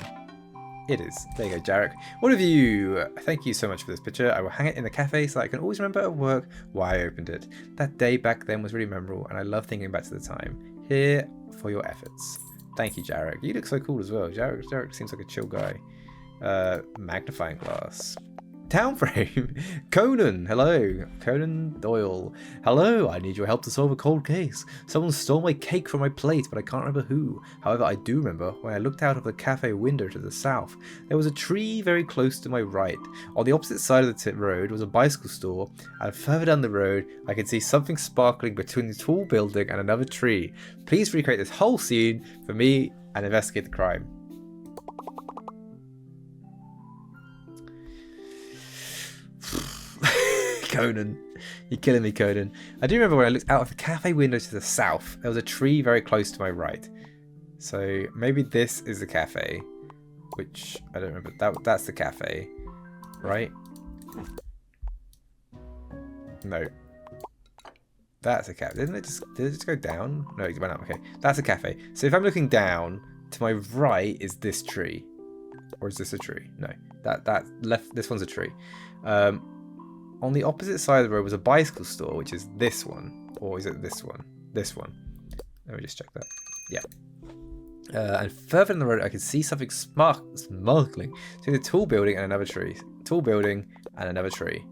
It is. There you go, Jarek. What have you? Thank you so much for this picture. I will hang it in the cafe so I can always remember at work why I opened it. That day back then was really memorable and I love thinking back to the time. Here for your efforts. Thank you, Jarek. You look so cool as well. Jarek seems like a chill guy. Magnifying glass. Townframe. Conan. Hello. Conan Doyle. Hello. I need your help to solve a cold case. Someone stole my cake from my plate, but I can't remember who. However, I do remember when I looked out of the cafe window to the south, there was a tree very close to my right. On the opposite side of the road was a bicycle store, and further down the road, I could see something sparkling between the tall building and another tree. Please recreate this whole scene for me and investigate the crime. Conan. You're killing me, Conan. I do remember when I looked out of the cafe window to the south, there was a tree very close to my right. So maybe this is the cafe, which I don't remember. That's the cafe, right? No. That's a cafe. Did it just go down? No, it went up. Okay. That's a cafe. So if I'm looking down, to my right is this tree. Or is this a tree? No. That left, this one's a tree. On the opposite side of the road was a bicycle store, which is this one. Or is it this one? This one. Let me just check that. Yeah. And further in the road, I could see something sparkling. See the tall building and another tree. Tall building and another tree.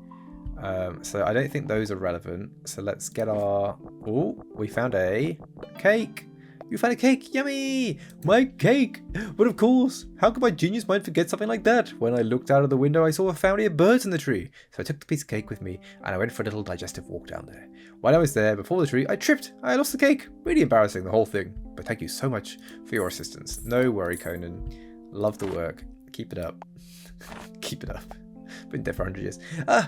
So I don't think those are relevant. So let's get our... Oh, we found a cake. You found a cake. Yummy. My cake. But of course, how could my genius mind forget something like that? When I looked out of the window, I saw a family of birds in the tree. So I took the piece of cake with me and I went for a little digestive walk down there. While I was there, before the tree, I tripped. I lost the cake. Really embarrassing, the whole thing. But thank you so much for your assistance. No worry, Conan. Love the work. Keep it up. Keep it up. Been dead for 100 years.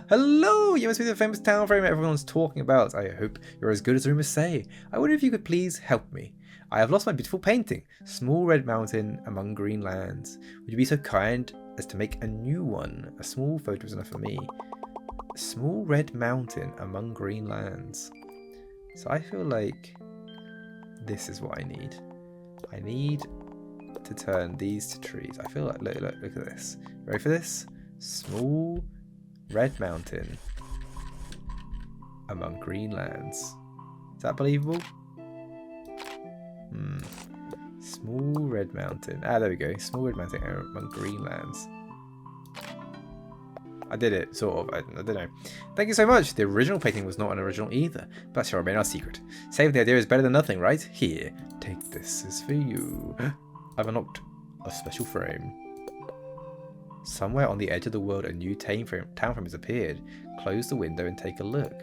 Hello! You must be the famous Townframe everyone's talking about. I hope you're as good as rumors say. I wonder if you could please help me. I have lost my beautiful painting, Small Red Mountain Among Green Lands. Would you be so kind as to make a new one? A small photo is enough for me. Small Red Mountain Among Green Lands. So I feel like this is what I need. I need to turn these to trees. I feel like, look at this. Ready for this? Small Red Mountain Among Green Lands. Is that believable? Small Red Mountain. Ah, there we go. Small Red Mountain Among Green Lands. I did it, sort of. I don't know. Thank you so much. The original painting was not an original either, but that shall remain our secret. Saving the idea is better than nothing, right? Here, take this. This is for you. I've unlocked a special frame. Somewhere on the edge of the world, a new Townframe has appeared. Close the window and take a look.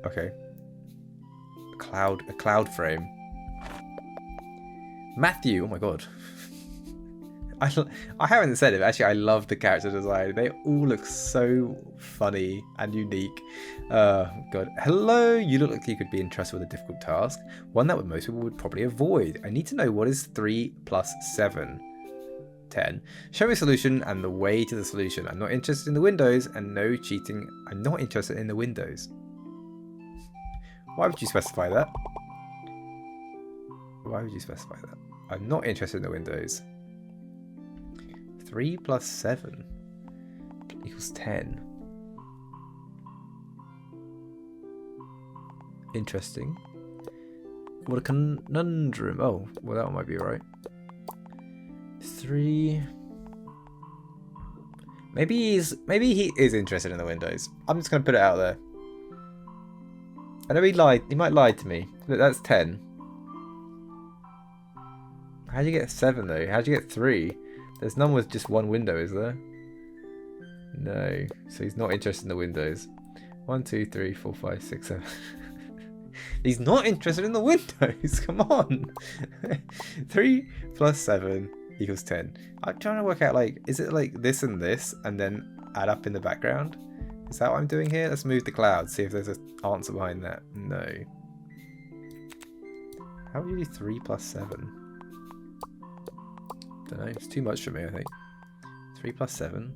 Okay. A cloud frame. Matthew, oh my god. I haven't said it, but actually I love the character design. They all look so funny and unique. God. Hello, you look like you could be entrusted with a difficult task. One that most people would probably avoid. I need to know what is 3 plus 7. 10. Show me a solution and the way to the solution. I'm not interested in the windows and no cheating. I'm not interested in the windows. Why would you specify that? Why would you specify that? I'm not interested in the windows. 3 plus 7 equals 10. Interesting. What a conundrum. Oh, well that one might be right. 3. Maybe he is interested in the windows. I'm just gonna put it out there. I know he lied. He might lie to me. Look, that's 10. How'd you get 7 though? How'd you get 3? There's none with just one window, is there? No. So he's not interested in the windows. 1, 2, 3, 4, 5, 6, 7. He's not interested in the windows. Come on. 3 plus 7 equals 10. I'm trying to work out, like, is it like this and this and then add up in the background? Is that what I'm doing here? Let's move the clouds, see if there's an answer behind that. No. How would you do 3 plus 7? Don't know. It's too much for me, I think. 3 plus 7.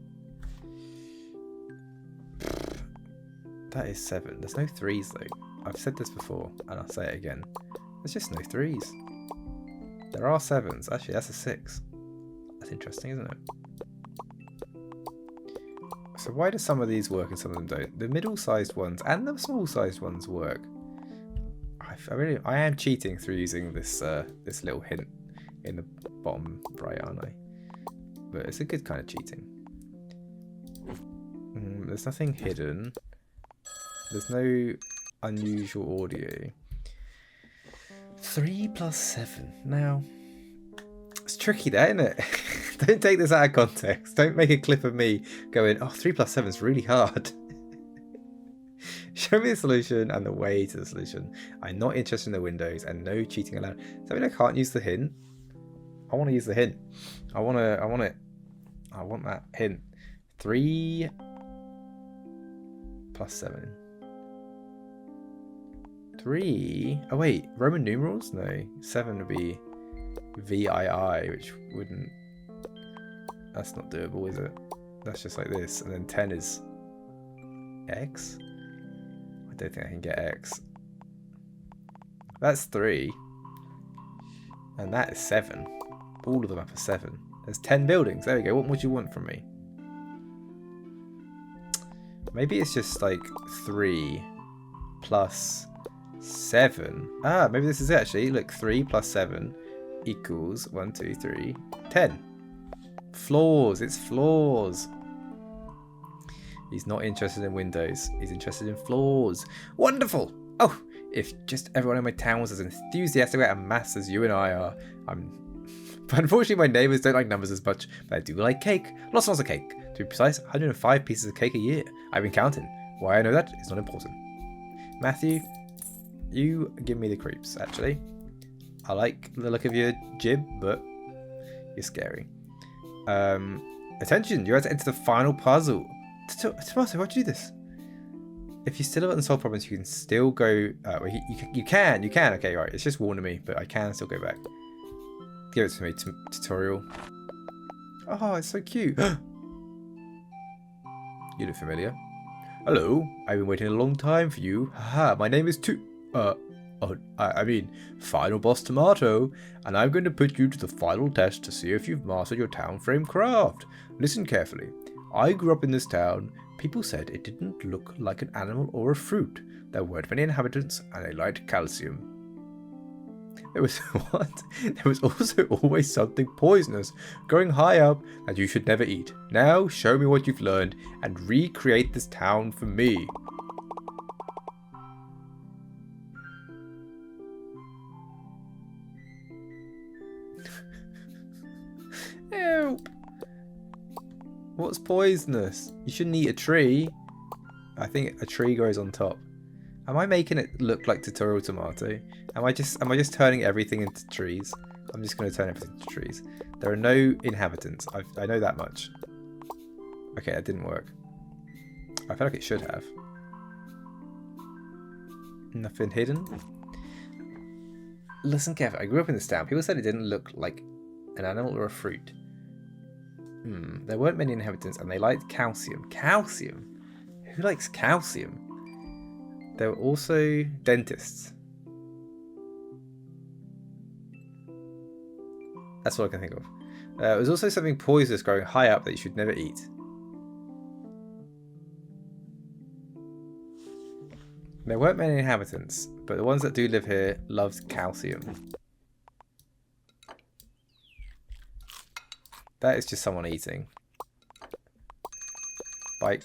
That is 7. There's no 3s though. I've said this before, and I'll say it again. There's just no 3s. There are 7s. Actually, that's a 6. That's interesting, isn't it? So why do some of these work and some of them don't? The middle-sized ones and the small-sized ones work. I am cheating through using this this little hint in the bottom right, aren't I? But it's a good kind of cheating. There's nothing hidden. There's no unusual audio. 3 plus 7. Now, it's tricky there, isn't it? Don't take this out of context. Don't make a clip of me going, oh, 3 plus 7 is really hard. Show me the solution and the way to the solution. I'm not interested in the windows and no cheating allowed. Does that mean I can't use the hint? I want to use the hint. I want it. I want that hint. 3 plus 7. 3. Oh wait, Roman numerals? No. 7 would be VII, which wouldn't. That's not doable, is it? That's just like this. And then 10 is X. I don't think I can get X. That's 3. And that is 7. All of them up are 7. There's 10 buildings. There we go. What would you want from me? Maybe it's just like 3 plus 7. Ah, maybe this is it actually. Look, 3 plus 7 equals 1, 2, 3, 10. Floors. It's floors. He's not interested in windows. He's interested in floors. Wonderful. Oh, if just everyone in my town was as enthusiastic about maths as you and I are. But unfortunately, my neighbours don't like numbers as much, but I do like cake. Lots and lots of cake. To be precise, 105 pieces of cake a year. I've been counting. Why I know that is not important. Matthew, you give me the creeps, actually. I like the look of your jib, but you're scary. Attention, you're about to enter the final puzzle. Tomato, why'd you do this? If you still haven't solved problems, you can still go. You can. Okay, right. It's just warning me, but I can still go back. Give it to me, tutorial. Oh, it's so cute. You look familiar. Hello, I've been waiting a long time for you. Haha, my name is Final Boss Tomato, and I'm going to put you to the final test to see if you've mastered your Townframe craft. Listen carefully. I grew up in this town. People said it didn't look like an animal or a fruit. There weren't many inhabitants, and they liked calcium. There was what? There was also always something poisonous growing high up that you should never eat. Now show me what you've learned and recreate this town for me. Help! What's poisonous? You shouldn't eat a tree. I think a tree grows on top. Am I making it look like Tutorial Tomato? Am I just turning everything into trees? I'm just going to turn everything into trees. There are no inhabitants. I know that much. Okay, that didn't work. I feel like it should have. Nothing hidden. Listen carefully. I grew up in this town. People said it didn't look like an animal or a fruit. There weren't many inhabitants, and they liked calcium. Calcium? Who likes calcium? There were also dentists. That's all I can think of. There was also something poisonous growing high up that you should never eat. There weren't many inhabitants, but the ones that do live here loved calcium. That is just someone eating. Bike.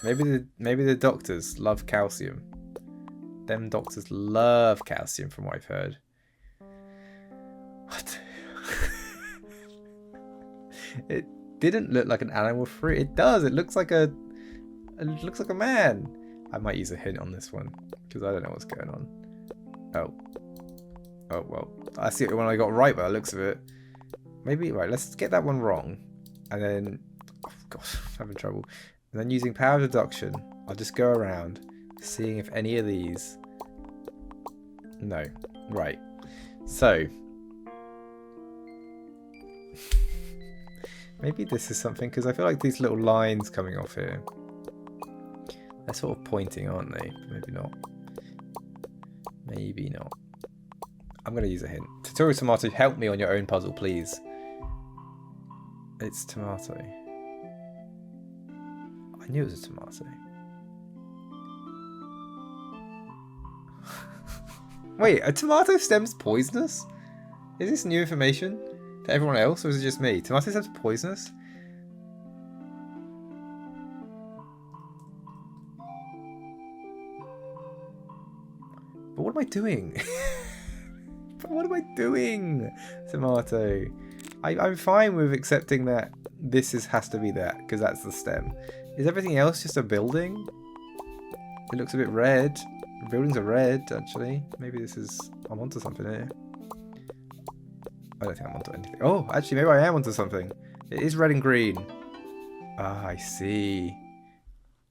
Maybe the doctors love calcium. Them doctors love calcium, from what I've heard. What? didn't look like an animal fruit. It does. It looks like a man. I might use a hint on this one because I don't know what's going on. Oh well. I see it when I got right by the looks of it. Maybe right. Let's get that one wrong, and then gosh, I'm having trouble. And then using power of deduction, I'll just go around seeing if any of these. No. Right. So. Maybe this is something, because I feel like these little lines coming off here, they're sort of pointing, aren't they? Maybe not. Maybe not. I'm going to use a hint. Tutorial Tomato, help me on your own puzzle, please. It's tomato. I knew it was a tomato. Wait, a tomato stem's poisonous? Is this new information to everyone else, or is it just me? Tomato stem's poisonous? But what am I doing? But what am I doing, tomato? I'm fine with accepting that this has to be that, because that's the stem. Is everything else just a building? It looks a bit red. The buildings are red, actually. Maybe this is... I'm onto something here. I don't think I'm onto anything. Oh, actually, maybe I am onto something. It is red and green. Ah, I see.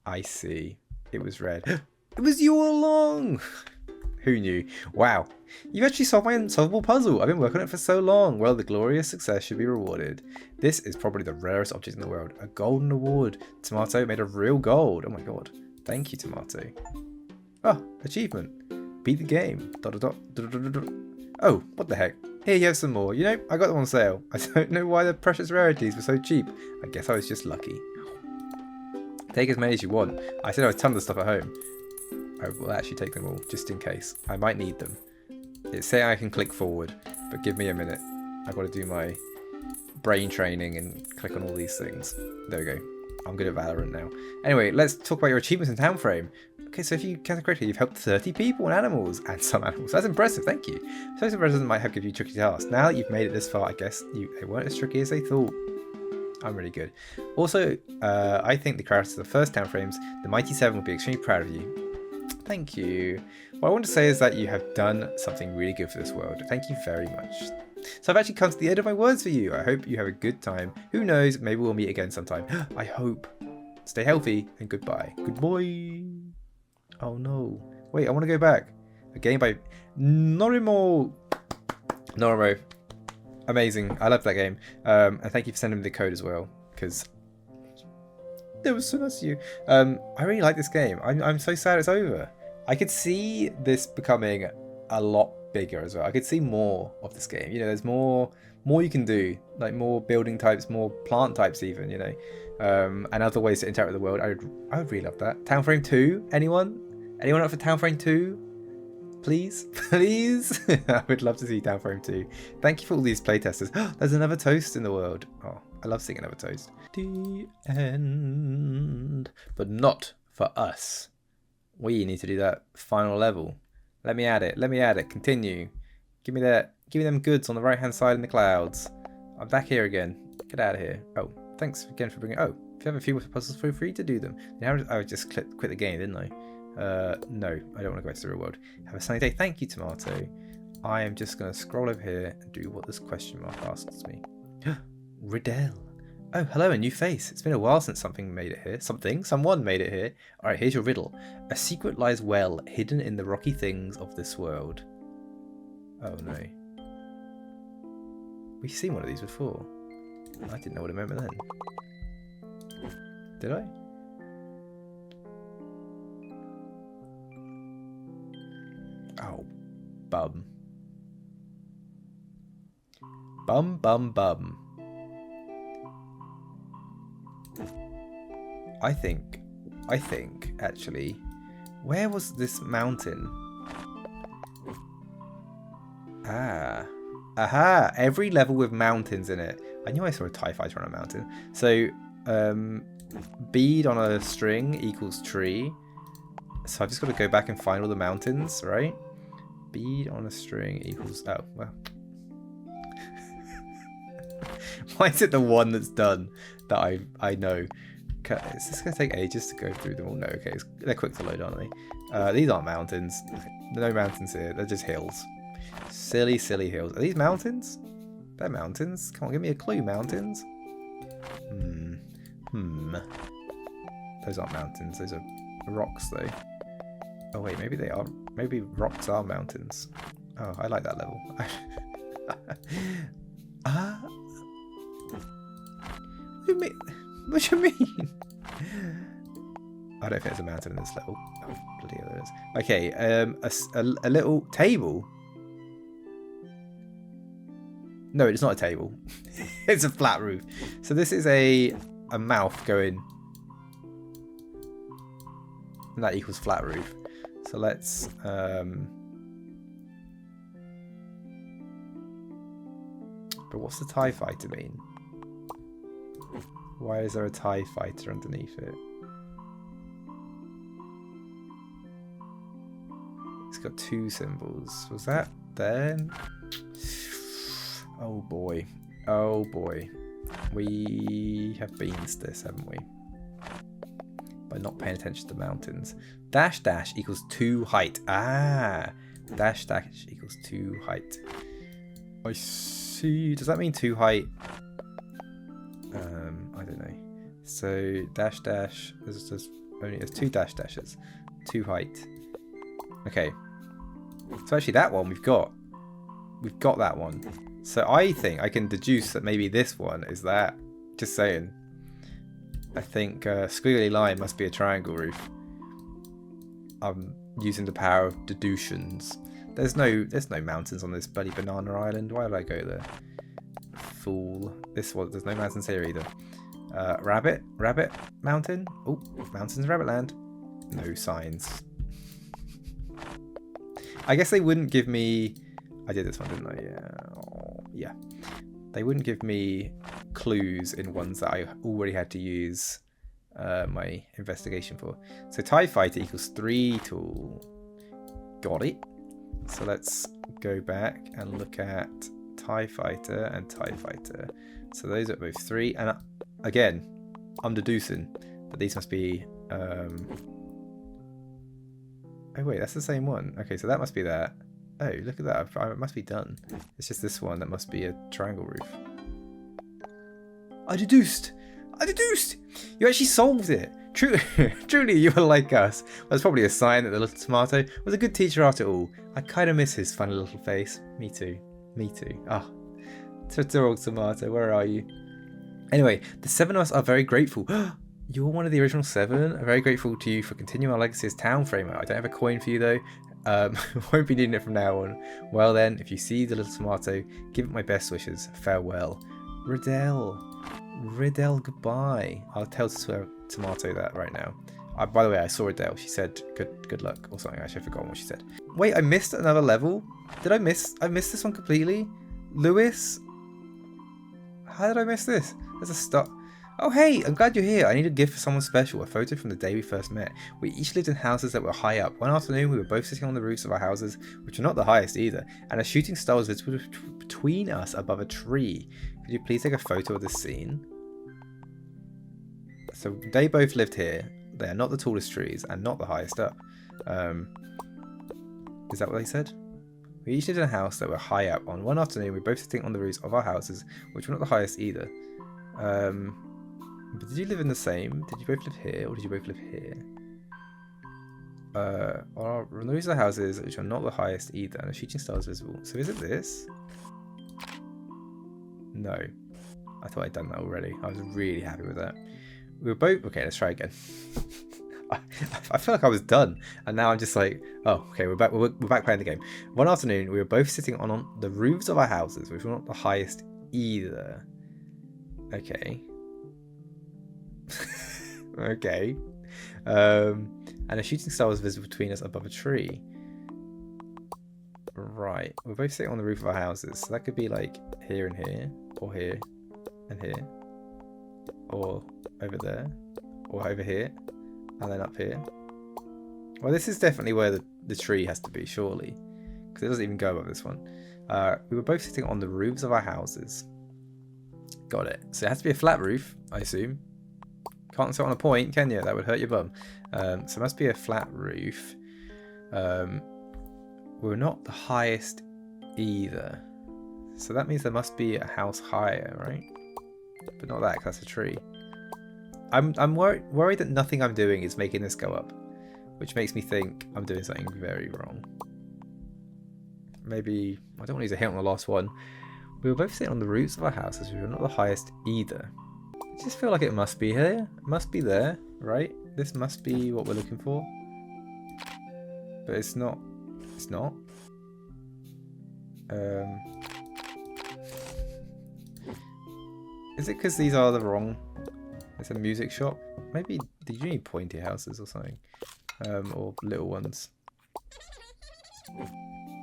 I see. It was red. It was you all along! Who knew? Wow. You've actually solved my unsolvable puzzle. I've been working on it for so long. Well, the glorious success should be rewarded. This is probably the rarest object in the world. A golden award. Tomato made of real gold. Oh my god. Thank you, Tomato. Oh, achievement. Beat the game. Oh, what the heck. Here you have some more. You know, I got them on sale. I don't know why the precious rarities were so cheap. I guess I was just lucky. Take as many as you want. I said I have a ton of stuff at home. I will actually take them all, just in case. I might need them. It's saying I can click forward, but give me a minute. I've got to do my brain training and click on all these things. There we go. I'm good at Valorant now. Anyway, let's talk about your achievements in Townframe. Okay, so if you count correctly, you've helped 30 people and animals, and some animals. That's impressive, thank you. So some residents might have given you tricky tasks. Now that you've made it this far, I guess they weren't as tricky as they thought. I'm really good. Also, I think the creators of the first Townframes, the Mighty Seven, will be extremely proud of you. Thank you. What I want to say is that you have done something really good for this world. Thank you very much. So I've actually come to the end of my words for you. I hope you have a good time. Who knows, maybe we'll meet again sometime. I hope. Stay healthy and goodbye. Goodbye. Oh no. Wait, I want to go back. A game by Norimo. Amazing. I love that game. And thank you for sending me the code as well, because that was so nice of you. I really like this game. I'm so sad it's over. I could see this becoming a lot bigger as well. I could see more of this game. You know, there's more you can do, like more building types, more plant types even, you know, and other ways to interact with the world. I would really love that. Townframe 2? Anyone up for Townframe 2? Please? Please? I would love to see Townframe 2. Thank you for all these playtesters. There's another toast in the world. Oh, I love seeing another toast. The end. But not for us. We need to do that final level. Let me add it. Let me add it. Continue. Give me them goods on the right hand side in the clouds. I'm back here again. Get out of here. Oh, thanks again for bringing. Oh, if you have a few more puzzles, feel free to do them. Now I just quit the game, didn't I? No, I don't want to go back to the real world. Have a sunny day. Thank you, Tomato. I am just going to scroll over here and do what this question mark asks me. Riddell. Oh, hello, a new face. It's been a while since someone made it here. Someone made it here. Alright, here's your riddle. A secret lies well hidden in the rocky things of this world. Oh no. We've seen one of these before. I didn't know what it meant then. Did I? Oh, bum. Bum. I think, actually, where was this mountain? Aha! Every level with mountains in it. I knew I saw a TIE fighter on a mountain. So, bead on a string equals tree. So I've just got to go back and find all the mountains, right? Bead on a string equals... Oh, well. Why is it the one that's done that I know? Is this going to take ages to go through them all? No, okay. They're quick to load, aren't they? These aren't mountains. No mountains here. They're just hills. Silly, silly hills. Are these mountains? They're mountains. Come on, give me a clue. Mountains? Those aren't mountains. Those are rocks, though. Oh, wait. Maybe they are. Maybe rocks are mountains. Oh, I like that level. What do you mean? I don't think there's a mountain in this level. Oh, bloody hell there is. Okay, a little table. No, it's not a table. It's a flat roof. So this is a mouth going. And that equals flat roof. So let's but what's the TIE fighter mean? Why is there a TIE fighter underneath it? It's got two symbols. Was that then? Oh boy. Oh boy. We have beansed this, haven't we? By not paying attention to the mountains. Dash dash equals 2 height. Ah! Dash dash equals 2 height. I see. Does that mean 2 height? I don't know. So dash dash. There's 2 dash dashes. 2 height. Okay. So actually that one we've got that one. So I think I can deduce that maybe this one is that. Just saying. I think squiggly line must be a triangle roof. I'm using the power of deductions. There's no mountains on this bloody banana island. Why did I go there? Fool. This one. There's no mountains here either. Rabbit mountain. Oh, mountains, rabbit land. No signs. I guess they wouldn't give me. I did this one, didn't I? Yeah. Oh, yeah. They wouldn't give me clues in ones that I already had to use my investigation for. So TIE fighter equals 3 tool. Got it. So let's go back and look at TIE fighter and TIE fighter. So those are both 3. And again, I'm deducing that these must be. Oh wait, that's the same one. Okay, so that must be that. Oh, look at that. It must be done. It's just this one that must be a triangle roof. I deduced! You actually solved it! Truly, you are like us. Well, that's probably a sign that the little tomato was a good teacher after all. I kind of miss his funny little face. Me too. Ah, old tomato, where are you? Anyway, the 7 of us are very grateful. You're one of the original 7. I'm very grateful to you for continuing our legacy as Townframe. I don't have a coin for you though. Won't be needing it from now on. Well then, if you see the little tomato, give it my best wishes. Farewell. Riddell, goodbye. I'll tell Tomato that right now. By the way, I saw Riddell. She said good luck or something. Actually, I've forgotten what she said. Wait, I missed another level? Did I miss? I missed this one completely? Lewis? How did I miss this? There's a stop. Oh hey, I'm glad you're here. I need a gift for someone special, a photo from the day we first met. We each lived in houses that were high up. One afternoon we were both sitting on the roofs of our houses, which are not the highest either, and a shooting star was visible between us above a tree. Could you please take a photo of this scene? So they both lived here. They are not the tallest trees and not the highest up. Is that what they said? We each lived in a house that were high up. On one afternoon we were both sitting on the roofs of our houses, which were not the highest either. But did you live in the same? Did you both live here, or did you both live here? On the roofs of the houses, which are not the highest either, and a shooting star is visible. So is it this? No. I thought I'd done that already. I was really happy with that. We were both... Okay, let's try again. I feel like I was done, and now I'm just like, oh, okay, we're back playing the game. One afternoon, we were both sitting on the roofs of our houses, which were not the highest either. Okay. Okay. And a shooting star was visible between us above a tree. Right. We're both sitting on the roof of our houses, so that could be like here and here, or here and here, or over there, or over here, and then up here. Well, this is definitely where the tree has to be, surely, because it doesn't even go above this one. We were both sitting on the roofs of our houses. Got it. So it has to be a flat roof, I assume. Can't sit on a point, can you? That would hurt your bum. So it must be a flat roof. We're not the highest either. So that means there must be a house higher, right? But not that, because that's a tree. I'm worried that nothing I'm doing is making this go up, which makes me think I'm doing something very wrong. Maybe I don't want to use a hint on the last one. We were both sitting on the roofs of our houses. We were not the highest either. I just feel like it must be here. It must be there, right? This must be what we're looking for. But it's not. It's not. Is it because these are the wrong... It's a music shop? Maybe did you need pointy houses or something? Or little ones.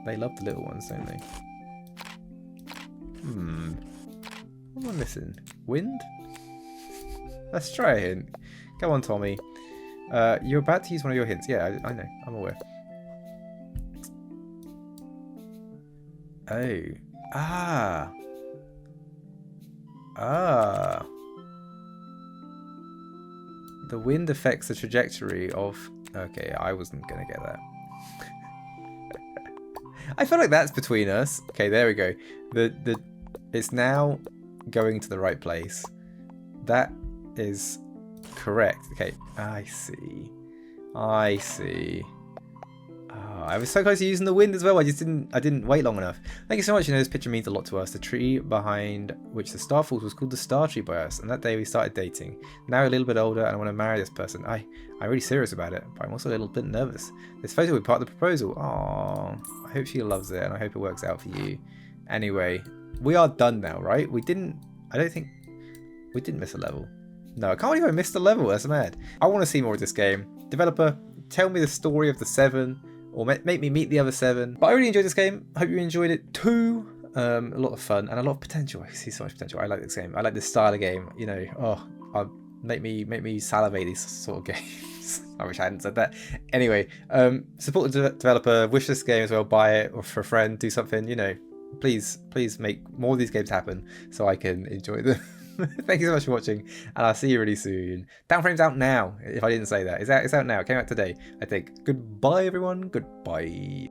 They love the little ones, don't they? What am I missing? Wind? Let's try a hint. Come on, Tommy. You're about to use one of your hints. Yeah, I know. I'm aware. Oh. Ah. Ah. The wind affects the trajectory of... Okay, I wasn't going to get that. I feel like that's between us. Okay, there we go. It's now going to the right place. That is correct. Okay, I see. I see. Oh, I was so close to using the wind as well. I didn't wait long enough. Thank you so much. You know, this picture means a lot to us. The tree behind which the star falls was called the Star Tree by us, and that day we started dating. Now we're a little bit older and I want to marry this person. I'm really serious about it, but I'm also a little bit nervous. This photo will be part of the proposal. Aww. I hope she loves it and I hope it works out for you. Anyway, we are done now, right? I don't think we didn't miss a level. No, I can't believe I missed a level. That's mad. I want to see more of this game. Developer, tell me the story of the 7, or make me meet the other 7. But I really enjoyed this game. I hope you enjoyed it too. A lot of fun and a lot of potential. I see so much potential. I like this game. I like this style of game. You know, make me salivate these sort of games. I wish I hadn't said that. Anyway, support the developer. Wish this game as well. Buy it, or for a friend, do something. You know, please make more of these games happen so I can enjoy them. Thank you so much for watching, and I'll see you really soon. Townframe's out now, if I didn't say that. It's out now. It came out today, I think. Goodbye, everyone. Goodbye.